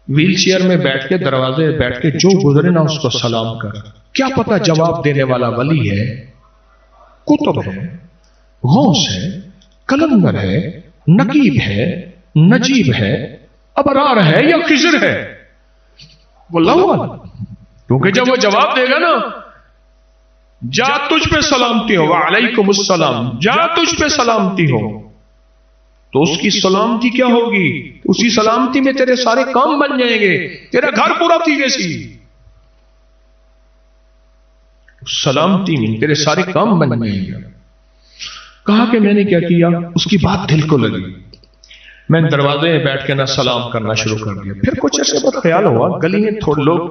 ویل چیئر میں بیٹھ کے دروازے بیٹھ کے جو گزرے نا اس کو سلام کر، کیا پتہ جواب دینے والا ولی ہے، کتب ہے، غوث ہے، کلندر ہے، نقیب ہے، نجیب ہے، ابرار ہے یا خضر ہے، واللہ اعلم۔ کیونکہ جب وہ جواب دے گا نا جا تجھ پہ سلامتی ہو، وعلیکم السلام، جا تجھ پہ سلامتی ہو، تو اس کی سلامتی کیا ہوگی؟ اسی سلامتی میں تیرے سارے کام بن جائیں گے، تیرا گھر پورا تیرے سی سلامتی میں تیرے سارے کام بن جائیں گے۔ کہا کہ میں نے کیا کیا، اس کی بات دل کو لگی، میں دروازے میں بیٹھ کے نہ سلام کرنا شروع کر دیا۔ پھر کچھ عرصے بعد خیال ہوا گلی میں لوگ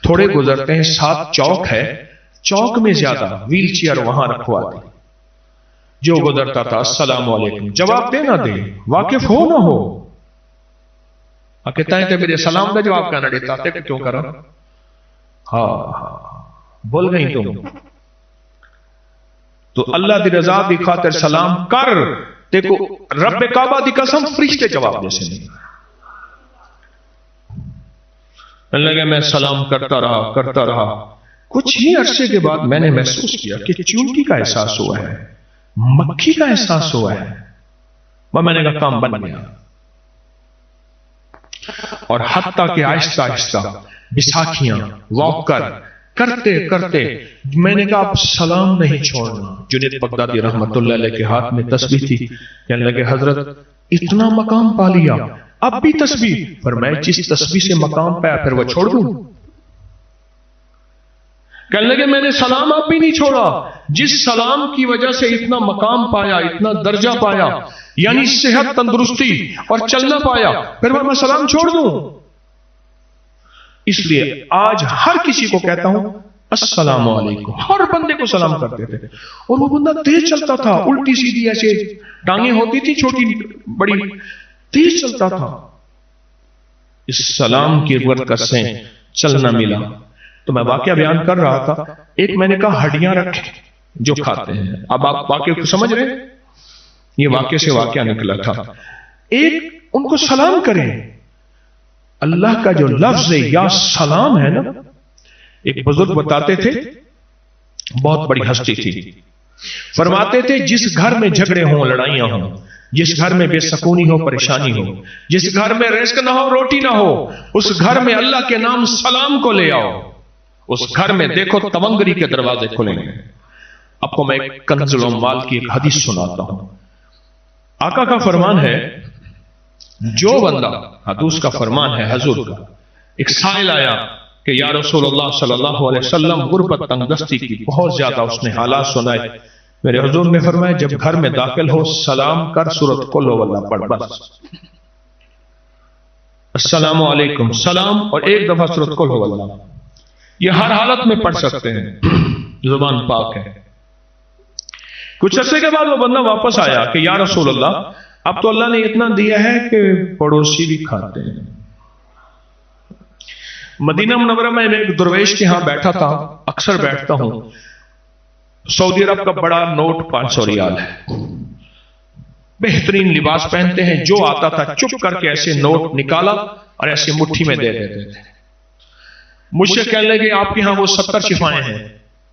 تھوڑے گزرتے ہیں، ساتھ چوک ہے، چوک میں زیادہ ویل چیئر وہاں رکھوا دی، جو گزرتا تھا السلام علیکم، جواب دے نہ دے، واقف ہو نہ ہو، کہتا ہے کہ میرے سلام کا جواب کہنا دیتا ہے کہ کیوں کرا، ہاں بول گئی تم تو اللہ دی رضا دی خاطر سلام کر، دیکھو رب کعبہ دی قسم فرشتے جواب دے سے نہیں۔ لگے میں سلام کرتا رہا، کچھ ہی عرصے کے بعد میں نے محسوس کیا کہ چونٹی کا احساس ہوا ہے، مکھی کا احساس ہوا ہے، میں نے کہا کام بن گیا۔ اور حتیٰ کہ آہستہ آہستہ بیساکھیاں واک کرتے کرتے میں نے کہا اب سلام نہیں چھوڑنا۔ جنید بغدادی رحمت اللہ علیہ کے ہاتھ میں تسبیح تھی، کہنے لگے حضرت اتنا مقام پا لیا اب بھی تسبیح، پر میں جس تسبیح سے مقام پایا پھر وہ چھوڑ دوں؟ کہنے لگے میں نے سلام اب بھی نہیں چھوڑا، جس سلام کی وجہ سے اتنا مقام پایا، اتنا درجہ پایا، یعنی صحت تندرستی اور چلنا پایا، پھر میں سلام چھوڑ دوں؟ اس لیے آج ہر کسی کو کہتا ہوں السلام علیکم، ہر بندے کو سلام کرتے تھے، اور وہ بندہ تیز چلتا تھا، الٹی سیدھی ایسے ٹانگیں ہوتی تھی چھوٹی بڑی، تیز چلتا تھا۔ اس سلام کی برکت سے چلنا ملا۔ تو میں واقعہ بیان کر رہا تھا، ایک میں نے کہا ہڈیاں رکھے جو کھاتے ہیں، اب آپ واقعہ کو سمجھ رہے ہیں، یہ واقعہ سے واقعہ نکلا تھا۔ ایک ان کو سلام کریں، اللہ کا جو لفظ ہے یا سلام ہے نا، ایک بزرگ بتاتے تھے، بہت بڑی ہستی تھی، فرماتے تھے جس گھر میں جھگڑے ہوں، لڑائیاں ہوں، جس گھر میں بے سکونی ہو، پریشانی ہو، جس گھر میں رزق نہ ہو، روٹی نہ ہو، اس گھر میں اللہ کے نام سلام کو لے آؤ، اس گھر میں دیکھو تونگری کے دروازے کھلیں گے، آپ کو میں ایک کنزُل اموال کی ایک حدیث سناتا ہوں. آقا کا فرمان ہے، جو بندہ، حدیث کا فرمان ہے حضور کا، ایک سائل آیا کہ یا رسول اللہ صلی اللہ علیہ وسلم، غربت تنگ دستی کی بہت زیادہ اس نے حالات سنائے. میرے حضور نے فرمایا جب گھر میں داخل ہو سلام کر، سورۃ قل ہو اللہ پڑھ، بس السلام علیکم، سلام اور ایک دفعہ سورۃ قل ہو اللہ. یہ ہر حالت میں پڑھ سکتے ہیں، زبان پاک ہے. کچھ عرصے کے بعد وہ بندہ واپس آیا کہ یا رسول اللہ، اب تو اللہ نے اتنا دیا ہے کہ پڑوسی بھی کھاتے ہیں. مدینہ منورہ میں ایک درویش کے ہاں بیٹھا تھا، اکثر بیٹھتا ہوں. سعودی عرب کا بڑا نوٹ 500 ریال ہے، بہترین لباس پہنتے ہیں، جو آتا تھا چپ کر کے ایسے نوٹ نکالا اور ایسے مٹھی میں دے دیتے تھے. مجھ سے کہنے لگے آپ کے ہاں وہ 70 شفائیں ہیں،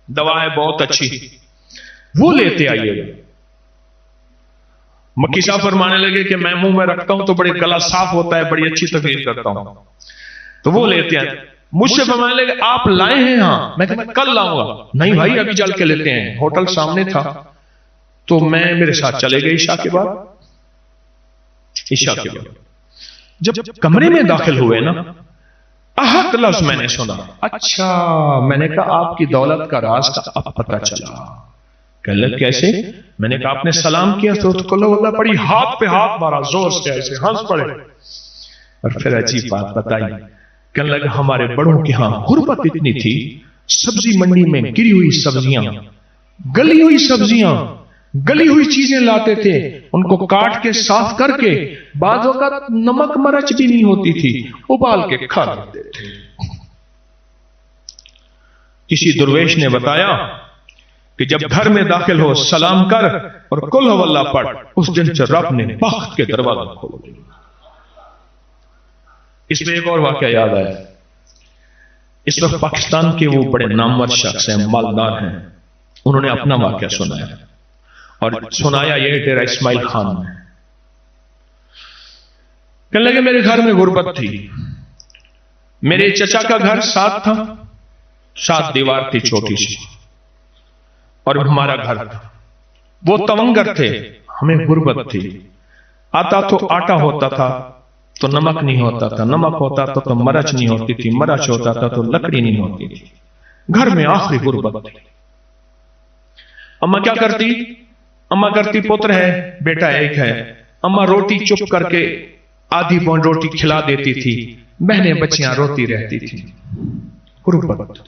دوائیں بہت اچھی، وہ لیتے آئیے گا. مکی صاحب فرمانے لگے کہ میں منہ میں رکھتا ہوں تو بڑے گلا صاف ہوتا ہے، بڑی اچھی تقریر کرتا ہوں، تو وہ لیتے ہیں. مجھ سے فرمانے لگے آپ لائے ہیں؟ ہاں. میں کہا میں کل لاؤں گا. نہیں بھائی ابھی چل کے لیتے ہیں. ہوٹل سامنے تھا تو میں میرے ساتھ چلے گئے عشاء کے بعد. جب کمرے میں داخل ہوئے نا، احق لفظ میں نے سنا. اچھا، میں نے کہا آپ کی دولت کا راز کا اب پتہ چلا. کہنے لگے کیسے؟ میں نے کہا آپ نے سلام کیا تو اللہ پڑی، ہاتھ پہ ہاتھ مارا زور سے، ایسے ہنس پڑے اور پھر عجیب بات بتائی. کہنے لگا ہمارے بڑوں کے ہاں غربت اتنی تھی، سبزی منڈی میں گری ہوئی سبزیاں، گلی ہوئی سبزیاں، گلی ہوئی چیزیں لاتے تھے، ان کو کاٹ کے صاف کر کے، بعض اوقات نمک مرچ بھی نہیں ہوتی تھی، ابال کے کھا لیتے تھے. کسی درویش نے بتایا کہ جب گھر میں داخل ہو سلام کر اور قل ہو اللہ پڑھ، اس دن سے رب نے بخت کے دروازے کھول دیے. اس میں ایک اور واقعہ یاد آیا. اس وقت پاکستان کے وہ بڑے نامور شخص ہیں، مالدار ہیں، انہوں نے اپنا واقعہ سنایا اور سنایا یہ ڈیرہ اسماعیل خان میں. کہنے لگے میرے گھر میں غربت تھی، میرے چچا کا گھر ساتھ تھا، 7 دیوار تھی چھوٹی سی، اور ہمارا گھر تھا. وہ تونگر تھے، ہمیں غربت تھی. آتا تو آٹا ہوتا تھا تو نمک نہیں ہوتا تھا، نمک ہوتا تھا تو مرچ نہیں ہوتی تھی، مرچ ہوتا تھا تو لکڑی نہیں ہوتی تھی. گھر میں آخری غربت تھی. اماں کیا کرتی؟ اماں کرتی پتر ہے، بیٹا ایک ہے. اماں روٹی چپ کر کے آدھی پون روٹی کھلا دیتی تھی، بہنیں بچیاں روتی رہتی تھی. غربت.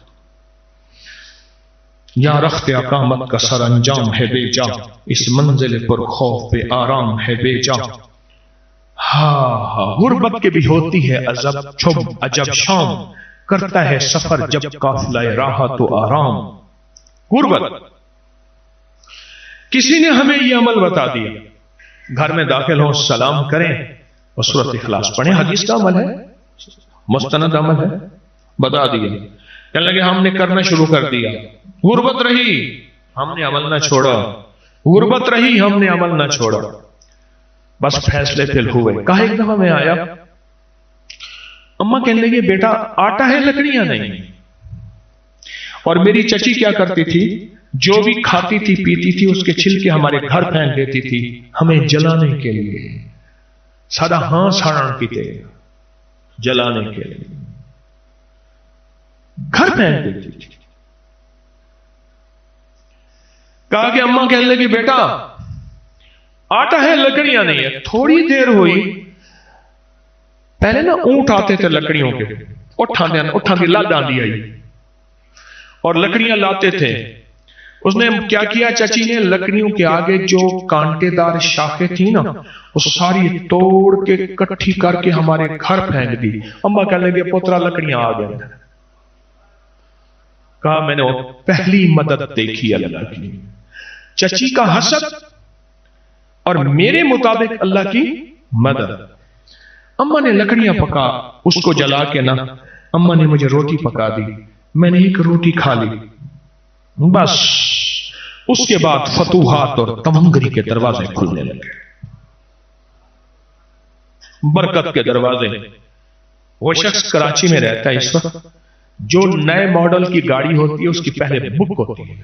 یا رخت اقامت کا سر انجام ہے بے جا، اس منزل پر خوف پہ آرام ہے بے جا. ہاں، غربت کے بھی ہوتی ہے عجب شام، کرتا ہے سفر جب قافلہ راہ تو آرام. غربت. کسی نے ہمیں یہ عمل بتا دیا، گھر میں داخل ہو سلام کریں اور سورۃ اخلاص پڑھیں. حدیث کا عمل ہے، مستند عمل ہے، بتا دیا. کہنے لگے ہم نے کرنا شروع کر دیا. غربت رہی، ہم نے عمل نہ چھوڑا. غربت رہی، ہم نے عمل نہ چھوڑا. بس فیصلے پھر ہوئے. کہا ایک دفعہ میں آیا، اماں کہنے لگے بیٹا آٹا ہے لکڑیاں نہیں. اور میری چچی کیا کرتی تھی، جو بھی کھاتی تھی پیتی تھی اس کے چھلکے ہمارے گھر پھینک دیتی تھی ہمیں جلانے کے لیے. سادہ ہاں ساڑن پیتے، جلانے کے لیے گھر پھینک دیتی تھی. کہا کہ اماں کہنے لگی بیٹا آٹا ہے لکڑیاں نہیں ہے. تھوڑی دیر ہوئی، پہلے نا اونٹ آتے تھے لکڑیوں کے، اٹھا دی لا ڈالی آئی اور لکڑیاں لاتے تھے. اس نے کیا کیا، چچی نے لکڑیوں کے آگے جو کانٹے دار شاخیں تھی نا، وہ ساری توڑ کے کٹھی کر کے ہمارے گھر پھینک دی. اماں کہنے لگے پوترا لکڑیاں آ گئے. کہا میں نے پہلی مدد دیکھی اللہ کی. چچی کا حسد اور میرے مطابق اللہ کی مدد. اماں نے لکڑیاں پکا، اس کو جلا کے نا اماں نے مجھے روٹی پکا دی. میں نے ایک روٹی کھا لی. بس اس کے بعد فتوحات اور تمنگری کے دروازے کھلنے لگے، برکت کے دروازے. وہ شخص کراچی میں رہتا ہے اس وقت، جو نئے ماڈل کی گاڑی ہوتی ہے اس کی پہلے بک ہوتی ہے.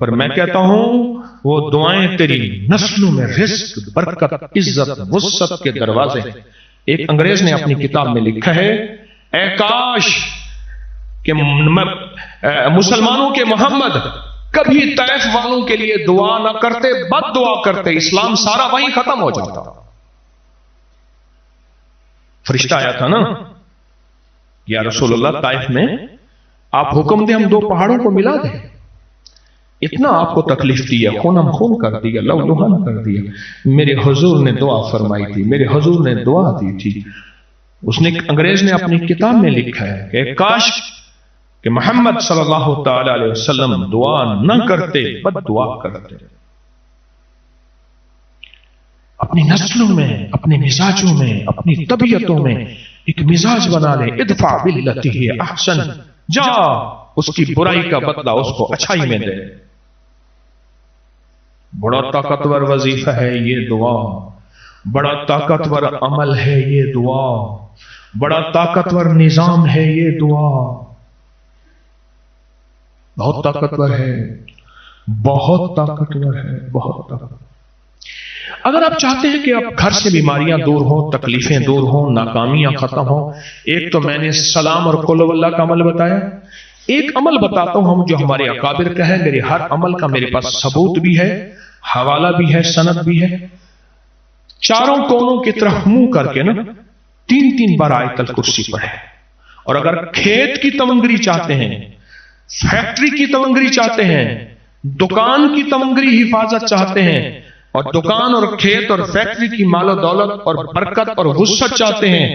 پر میں کہتا ہوں وہ دعائیں تیری نسلوں میں رزق، برکت، عزت، وسعت کے دروازے ہیں۔ ایک انگریز نے اپنی کتاب میں لکھا ہے، اے کاش کہ مسلمانوں کے محمد کبھی طائف والوں کے لیے دعا نہ کرتے، بد دعا کرتے، اسلام سارا وہیں ختم ہو جاتا۔ فرشتہ آیا تھا نا، یا رسول اللہ طائف میں آپ حکم دیں ہم دو پہاڑوں کو ملا دیں، اتنا آپ کو تکلیف دیا، خونم خون کر دیا، لو لہن کر دیا، میرے حضور نے دعا فرمائی تھی، میرے حضور نے دعا دی تھی۔ اس نے انگریز نے اپنی کتاب میں لکھا ہے کہ کاش کہ محمد صلی اللہ تعالی علیہ وسلم دعا نہ کرتے، بد دعا کرتے۔ اپنی نسلوں میں، اپنے مزاجوں میں، اپنی طبیعتوں میں ایک مزاج بنا لے، ادفع باللتی ہی احسن، جا اس کی برائی کا بدلہ اس کو اچھائی میں دے۔ بڑا طاقتور وظیفہ ہے یہ دعا، بڑا طاقتور عمل ہے یہ دعا، بڑا طاقتور نظام ہے یہ دعا، بہت طاقتور ہے، بہت طاقتور ہے، بہت طاقتور۔ اگر آپ چاہتے ہیں کہ آپ گھر سے بیماریاں دور ہوں، تکلیفیں دور ہوں، ناکامیاں ختم ہوں، ایک تو میں نے سلام اور قل واللہ کا عمل بتایا، ایک عمل بتاتا ہوں ہم جو ہمارے اکابر کا ہے، میرے ہر عمل کا میرے پاس ثبوت بھی ہے، حوالہ بھی ہے، سند بھی ہے۔ چاروں کونوں کی طرف منہ کر کے نا 3 بار آیت الکرسی پڑھے، اور اگر کھیت کی تمنگری چاہتے ہیں، فیکٹری کی تمنگری چاہتے ہیں، دکان کی تمنگری حفاظت چاہتے ہیں، اور دکان اور کھیت اور فیکٹری کی مال و دولت اور برکت اور وسعت چاہتے ہیں،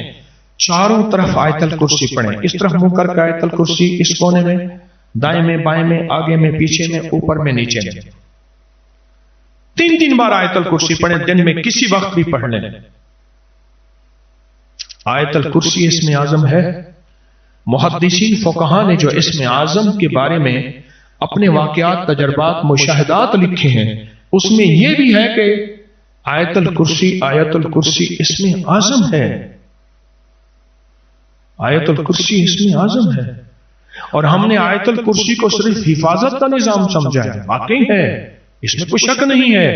چاروں طرف آیت الکرسی پڑھیں۔ اس طرف منہ کر کے آیت الکرسی، اس کونے میں، دائیں میں، بائیں میں، آگے میں، پیچھے میں، اوپر میں، نیچے میں، 3 بار آیت الکرسی پڑھیں، دن میں کسی وقت بھی پڑھ لیں۔ آیت الکرسی اسم اعظم ہے۔ محدثین فقہا نے جو اسم اعظم کے بارے میں اپنے واقعات، تجربات، مشاہدات لکھے ہیں، اس میں یہ بھی ہے کہ آیت الکرسی اسم اعظم ہے، آیت الکرسی اسم اعظم ہے، اور ہم نے آیت الکرسی کو صرف حفاظت کا نظام سمجھا ہے، واقعی ہے، اس میں کوئی شک نہیں ہے،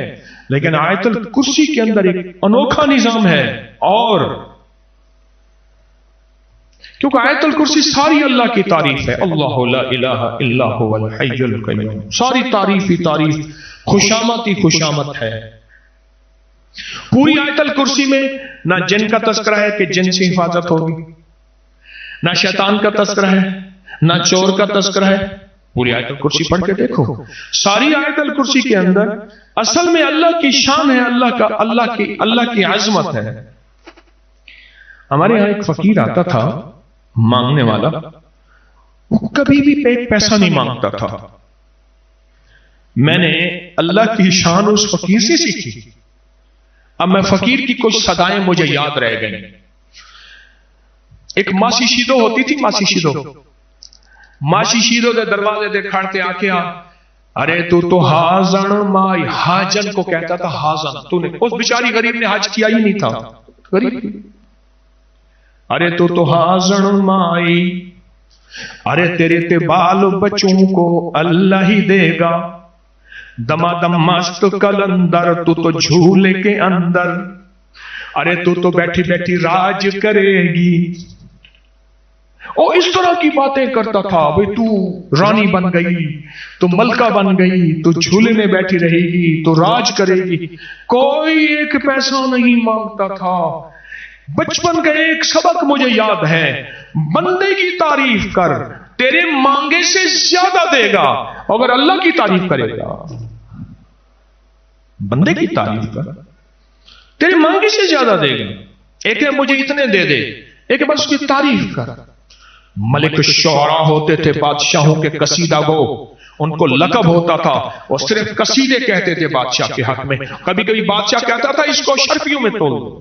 لیکن آیت الکرسی کے اندر ایک انوکھا نظام ہے، اور کیونکہ آیت الکرسی ساری اللہ کی تعریف ہے، اللہ لا الہ الا هو الحی القیوم، ساری تعریف ہی تعریف، خوشامت ہی خوشامت ہے۔ پوری آیت الکرسی میں نہ جن کا تذکرہ ہے کہ جن سے حفاظت ہوگی، نہ شیطان کا تذکرہ ہے، نہ چور کا تذکرہ ہے۔ پوری آیت الکرسی پڑھ کے دیکھو، ساری آیت الکرسی کے اندر اصل میں اللہ کی شان ہے، اللہ کی عظمت ہے۔ ہمارے یہاں ایک فقیر آتا تھا مانگنے والا، وہ کبھی بھی ایک پیسہ نہیں مانگتا تھا۔ میں نے اللہ کی شان اس فقیر سے سیکھی۔ اب میں فقیر کی کچھ صدائیں مجھے یاد رہ گئیں۔ ایک ماسی شیدو ہوتی تھی، ماسی شیدو دے دروازے دے کھڑتے آ کے ارے تو ہازن مائی، حاجن کو کہتا تھا ہازن، تو نے اس بیچاری غریب نے حج کیا ہی نہیں تھا، غریب تھی۔ ارے تو ہازن مائی، ارے تیرے تے بال بچوں کو اللہ ہی دے گا، دما دم مست کلندر، تو جھولے کے اندر، ارے تو بیٹھی بیٹھی راج کرے گی۔ اور اس طرح کی باتیں کرتا تھا، بھئی تو رانی بن گئی، تو ملکہ بن گئی، تو جھولے میں بیٹھی رہے گی، تو راج کرے گی، کوئی ایک پیسہ نہیں مانگتا تھا۔ بچپن کا ایک سبق مجھے یاد ہے، بندے کی تعریف کر، تیرے مانگے سے زیادہ دے گا، اگر اللہ کی تعریف کرے گا۔ بندے کی تعریف کر، تیرے مانگے سے زیادہ دے گا۔ ایک ہے مجھے اتنے دے دے، ایک ہے بس اس کی تعریف کر۔ ملک الشعراء ہوتے تھے بادشاہوں کے قصیدہ گو، ان کو لقب ہوتا تھا، اور صرف قصیدے کہتے تھے بادشاہ کے حق میں۔ کبھی کبھی بادشاہ کہتا تھا اس کو شرفیوں میں تول دو۔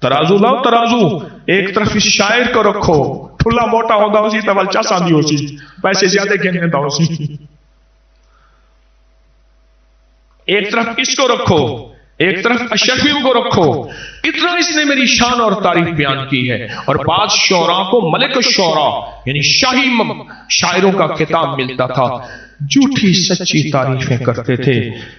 ترازو لاؤ ترازو، ایک طرف اس شاعر کو رکھو، ٹھلا موٹا ہوگا اسی تولچا ساندھی ہو سی، پیسے زیادہ گھنے دا ہو سی۔ ایک طرف اس کو رکھو، ایک طرف اشرفیوں کو رکھو۔ اتنا اس نے میری شان اور تعریف بیان کی ہے، اور بعض شعراء کو ملک الشعراء یعنی شاہی شاعروں کا خطاب ملتا تھا۔ جھوٹی سچی تعریفیں کرتے تھے،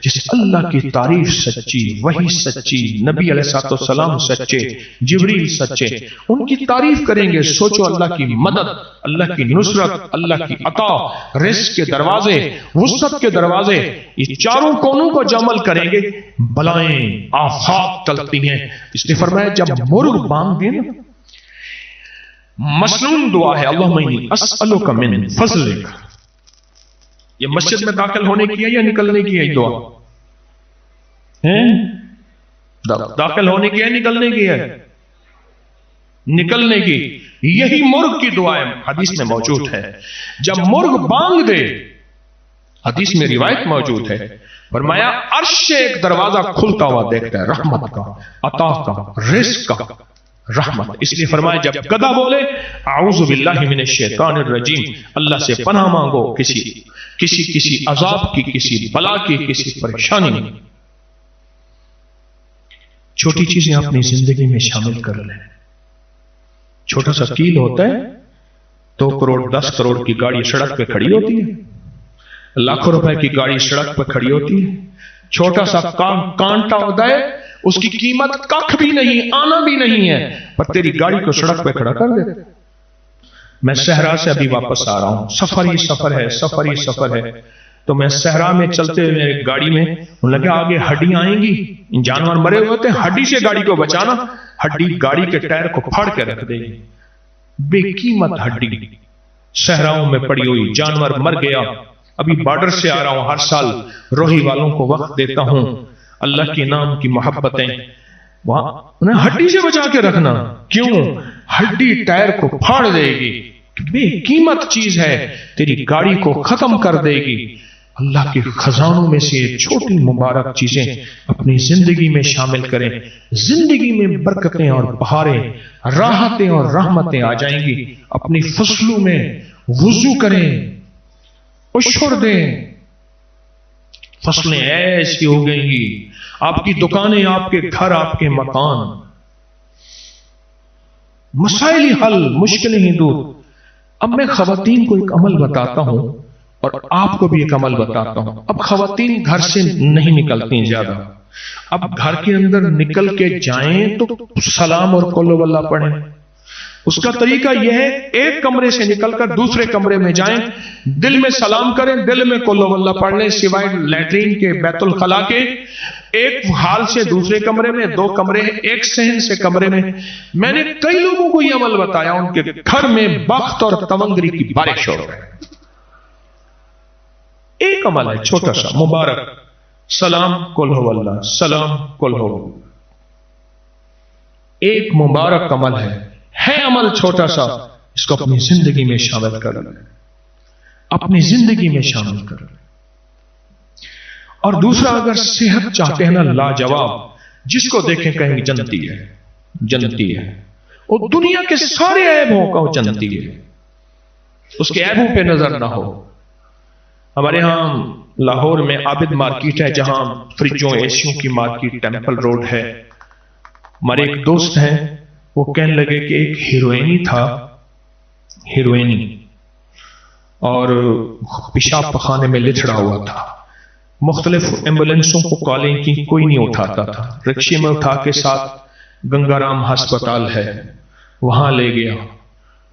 جس اللہ کی تعریف سچی، وہی سچی، نبی علیہ السلام سچے، جبریل سچے، ان کی تعریف کریں گے۔ سوچو اللہ کی مدد، اللہ کی نصرت، اللہ کی عطا، رزق کے دروازے، وسعت کے دروازے، یہ چاروں کونوں کو جمع کریں گے، بلائیں آفات ٹلتی ہیں۔ اس نے فرمایا جب مرغ بانگ دے نا، مسنون دعا ہے، اللہم انی اسألک من فضلک، یہ مسجد میں داخل ہونے کی ہے یا نکلنے کی ہے یہ دعا؟ داخل ہونے کی ہے نکلنے کی ہے؟ نکلنے کی۔ یہی مرغ کی دعا ہے، حدیث میں موجود ہے۔ جب مرغ بانگ دے، حدیث میں روایت موجود ہے، فرمایا عرش سے ایک دروازہ کھلتا ہوا دیکھتا ہے، رحمت کا، عطا کا، رزق کا، رحمت۔ اس لیے فرمایا جب گدھا بولے اعوذ باللہ من الشیطان الرجیم، اللہ سے پناہ مانگو کسی عذاب کی، کسی بلا کی، کسی پریشانی کی۔ چھوٹی چیزیں اپنی زندگی میں شامل کر لیں۔ چھوٹا سا کیل ہوتا ہے، 2 کروڑ 10 کروڑ کی گاڑی سڑک پہ کھڑی ہوتی ہے، لاکھوں روپے کی گاڑی سڑک پہ کھڑی ہوتی ہے، چھوٹا سا کانٹا ہوتا ہے، اس کی قیمت کخ بھی نہیں، آنا بھی نہیں ہے، پر تیری گاڑی کو سڑک پہ کھڑا کر دے۔ میں صحرا سے ابھی واپس آ رہا ہوں، سفر ہی سفر ہے، تو میں صحرا میں چلتے ہوئے میری گاڑی میں لگا آگے ہڈیاں آئیں گی، جانور مرے ہوئے ہوتے ہیں، ہڈی سے گاڑی کو بچانا، ہڈی گاڑی کے ٹائر کو پھاڑ کے رکھ دے گی، بے قیمت ہڈی صحراؤں میں پڑی ہوئی، جانور مر گیا۔ ابھی بارڈر سے آ رہا ہوں، ہر سال روہی والوں کو وقت دیتا ہوں، اللہ کے نام کی محبتیں، وہاں انہیں ہڈی سے بچا کے رکھنا۔ کیوں؟ ہڈی ٹائر کو پھاڑ دے گی، بے قیمت چیز ہے، تیری گاڑی کو ختم کر دے گی۔ اللہ کے خزانوں میں سے چھوٹی مبارک چیزیں اپنی زندگی میں شامل کریں، زندگی میں برکتیں اور بہاریں، راحتیں اور رحمتیں آ جائیں گی۔ اپنی فصلوں میں وضو کریں، اشر دیں، فصلیں ایسی ہو گئیں گی، آپ کی دکانیں، آپ کے گھر، آپ کے مکان، مسائل ہی حل، مشکلیں ہی دور۔ اب میں خواتین کو ایک عمل بتاتا ہوں اور آپ کو بھی ایک عمل بتاتا ہوں۔ اب خواتین گھر سے نہیں نکلتی زیادہ، اب گھر کے اندر نکل کے جائیں تو سلام اور قل واللہ پڑھیں۔ اس کا طریقہ یہ ہے، ایک کمرے سے نکل کر دوسرے کمرے میں جائیں، دل میں سلام کریں، دل میں قل واللہ پڑھ لیں، سوائے لیٹرین کے، بیت الخلا کے، ایک حال سے دوسرے کمرے میں، 2 کمرے ہیں، ایک صحن سے کمرے میں۔ میں نے کئی لوگوں کو یہ عمل بتایا، ان کے گھر میں بخت اور تمنگری کی بارش ہو رہی ہے۔ ایک عمل ہے چھوٹا سا مبارک، سلام قل واللہ، سلام قل واللہ، ایک مبارک عمل ہے عمل چھوٹا سا، اس کو اپنی زندگی میں شامل کر لیں، اپنی زندگی میں شامل کر لیں۔ اور دوسرا، اگر صحت چاہتے ہیں نا لاجواب، جس کو دیکھیں کہیں گے جنتی ہے، جنتی ہے، وہ دنیا کے سارے عیبوں کا وہ جنتی ہے، اس کے عیبوں پہ نظر نہ ہو۔ ہمارے ہاں لاہور میں عابد مارکیٹ ہے، جہاں فریجوں ایسیوں کی مارکیٹ، ٹیمپل روڈ ہے۔ ہمارے ایک دوست ہیں، وہ کہنے لگے کہ ایک ہیروئنی تھا، ہیروئنی، اور پیشاب پخانے میں لتھڑا ہوا تھا، مختلف ایمبولینسوں کو کالیں کی، کوئی نہیں اٹھاتا تھا، رکشے میں اٹھا کے ساتھ گنگا رام ہسپتال ہے وہاں لے گیا،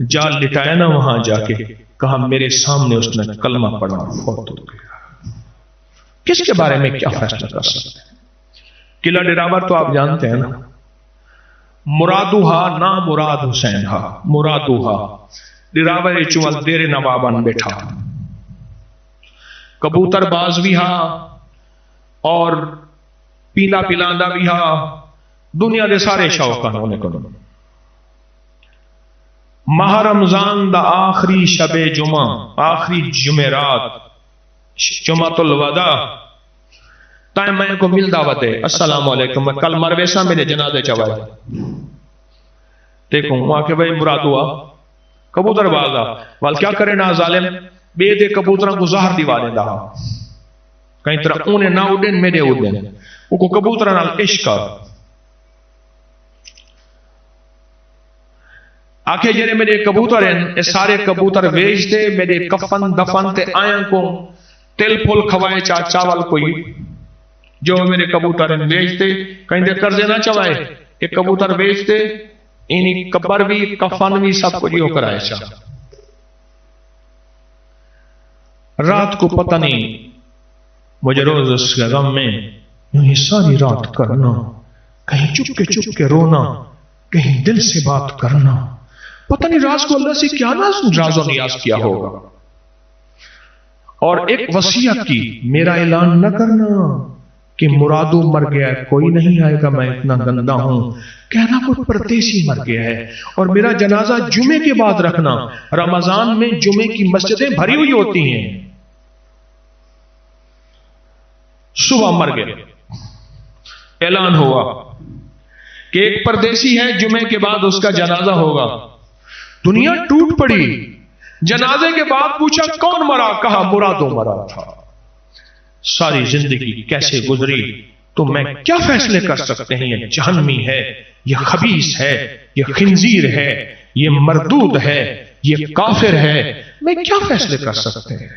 جا لٹایا نا، وہاں جا کے کہا میرے سامنے اس نے کلمہ پڑھا، فوت ہو گیا۔ کس کے بارے میں کیا فیصلہ کر سکتے ہیں؟ قلعہ ڈراور تو آپ جانتے ہیں نا، مرادوہا نا مراد حسین ہا، مرادوہا ڈراور چوال دیر نوابان بیٹھا، کبوتر باز بھی ہا اور پیلا پلاندہ بھی ہا، دنیا دے سارے شوقان ہونے کو۔ ماہ رمضان دا آخری شب جمعہ، آخری جمعرات، جمعۃ الوداع، تائیں میں کو مل دعوت ہے، السلام علیکم، میں کل مرویسا میرے جنازے چوائے، دیکھوں وہاں کہ بھئی مراد ہوا کبوتر بازا، وال کیا کرے نا ظالم، بے دے کبوتروں کو زہر دیوانے دا، کہیں طرح انہیں نہ اڑیں میرے اڑیں، وہ کو کبوتروں نال عشق آکھے جنہیں میرے کبوتر ہیں، اے سارے کبوتر ویچ دے، میرے کفن دفن تے آیاں کو تل پھول کھوائے چاول کوئی جو میرے کبوتر بیچتے کہیں دے قرضے نہ چوائے کہ کبوتر بیچتے انہی قبر بھی کفن بھی سب کچھ ہو کر آئے چاہ رات کو پتہ نہیں مجھے روز اس کے غم میں یوں ہی ساری رات کرنا، کہیں چپ کے رونا، کہیں دل سے بات کرنا، پتہ نہیں راز کو اللہ سے کیا راز و نیاز کیا ہوگا، اور ایک وصیت کی میرا اعلان نہ کرنا کہ مرادو مر گیا ہے، کوئی نہیں آئے گا، میں اتنا گندہ ہوں، کہنا کوئی پردیسی مر گیا ہے، اور میرا جنازہ جمعے کے بعد رکھنا، رمضان میں جمعے کی مسجدیں بھری ہوئی ہوتی ہیں، صبح مر گئے، اعلان ہوا کہ ایک پردیسی ہے، جمعے کے بعد اس کا جنازہ ہوگا، دنیا ٹوٹ پڑی، جنازے کے بعد پوچھا کون مرا، کہا مرادو مرا تھا، ساری زندگی کیسے گزری تو میں کیا فیصلے کر سکتے ہیں، یہ جہنمی ہے، یہ خبیث ہے، یہ خنزیر ہے، یہ مردود ہے، یہ کافر ہے، میں کیا فیصلے کر سکتے ہیں،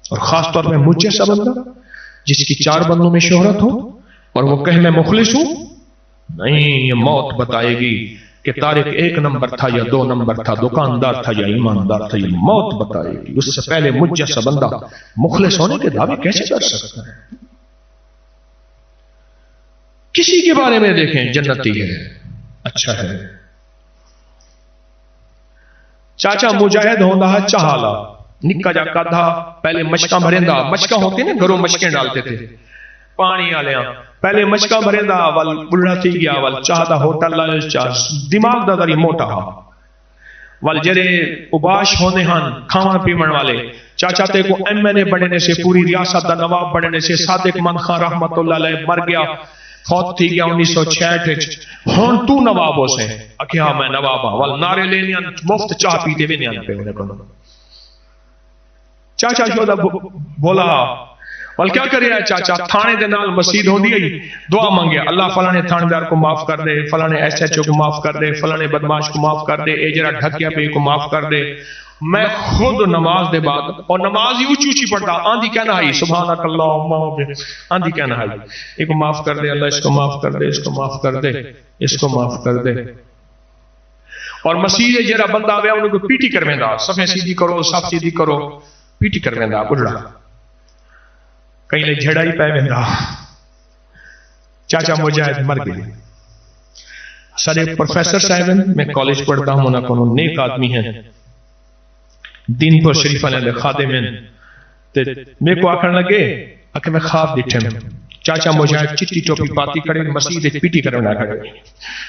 اور خاص طور میں مجھ جیسا بندہ جس کی 4 بندوں میں شہرت ہو اور وہ کہے میں مخلص ہوں، نہیں، یہ موت بتائے گی کہ طارق 1 نمبر تھا یا 2 نمبر تھا، دکاندار تھا یا ایماندار تھا، یہ موت بتائے گی، اس سے پہلے مجھ جیسا بندہ مخلص ہونے کے دعوے کیسے کر سکتا ہے؟ کسی کے بارے میں دیکھیں جنتی ہے، اچھا ہے، چاچا مجاہد ہوندا چہالا نکا جا کادھا، پہلے مشکاں بھریندا، مشکاں ہوتے نا گھروں مشکیں ڈالتے تھے پانی آلیاں، پہلے مشکاں بھریندا وال بڑھا تھی گیا وال چاہتا ہوٹل لائے چاہ دماغ دا داری موٹا ہا وال جرے اباش ہونے ہاں کھانا پیمن والے چاچا تے کو ایم این اے بڑھنے سے پوری ریاست دا نواب بڑھنے سے صادق من خان رحمت اللہ علیہ مر گیا، فوت تھی گیا 1966 ہون تو نواب ہو سے اکھے ہاں میں نواب ہاں وال نعرے لینیاں مفت چاہ پیتے بھی نہیں پہ انہیں کو چاچا شودا بولا وال کیا کریا ہے چاچا، تھانے دے نال مسجد ہوندی ہے، دعا مانگیا اللہ فلانے تھاندار کو معاف کر دے، فلانے ایس ایچ او کو معاف کر دے، فلانے بدماش کو معاف کر دے، اے جرا ڈھکیا پہ کو معاف کر دے، میں خود نماز دے بعد اور نماز ہی اونچی اونچی پڑھتا آندھی کہنا ہے سبحانک اللہم آندھی کہنا ہے ایک کو معاف کر دے اللہ، اس کو معاف کر دے، اس کو معاف کر دے، اس کو معاف کر دے، اور مسیح جرا بندہ آیا انہوں کو پیٹی کر ویندا، صفیں سیدھی کرو، صف سیدھی کرو، پیٹی کر ویندا بڑھڑا کہیں لے جھڑا ہی پہ ویندا، چاچا مجاہد مر گئے، سارے پروفیسر صاحب ہیں، میں کالج پڑھتا ہوں، انہوں کو نیک آدمی ہیں، دین پر شریف علیہ خادم ہیں، میں کو آکھن لگے کہ میں خواب دیٹھے میں چاچا مجاہد چٹی ٹوپی پاتی کھڑے مسجد پیٹی کرنا کھڑے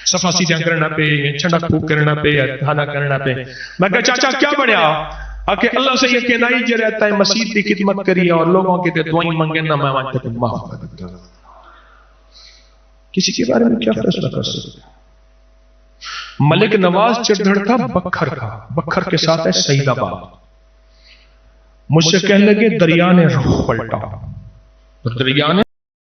صفا سیدھا کرنا پہ، چھنڈا پھوک کرنا پہ، کھانا کرنا پہ، میں کہا چاچا کیا بڑھیا کہ اللہ سے یہ کہنا ہی جو رہتا ہے مسجد کی خدمت کریے اور لوگوں کی دعائیں مانگے نہ میں وہاں تک معاف کر دیتا ہوں، کسی کے بارے میں کیا فیصلہ کر سکتے ہیں؟ ملک نواز چڑھڑ تھا بکھر کا، بکھر کے ساتھ ہے سعید آباد، مجھ سے کہنے لگے دریا نے رخ پلٹا، دریا نے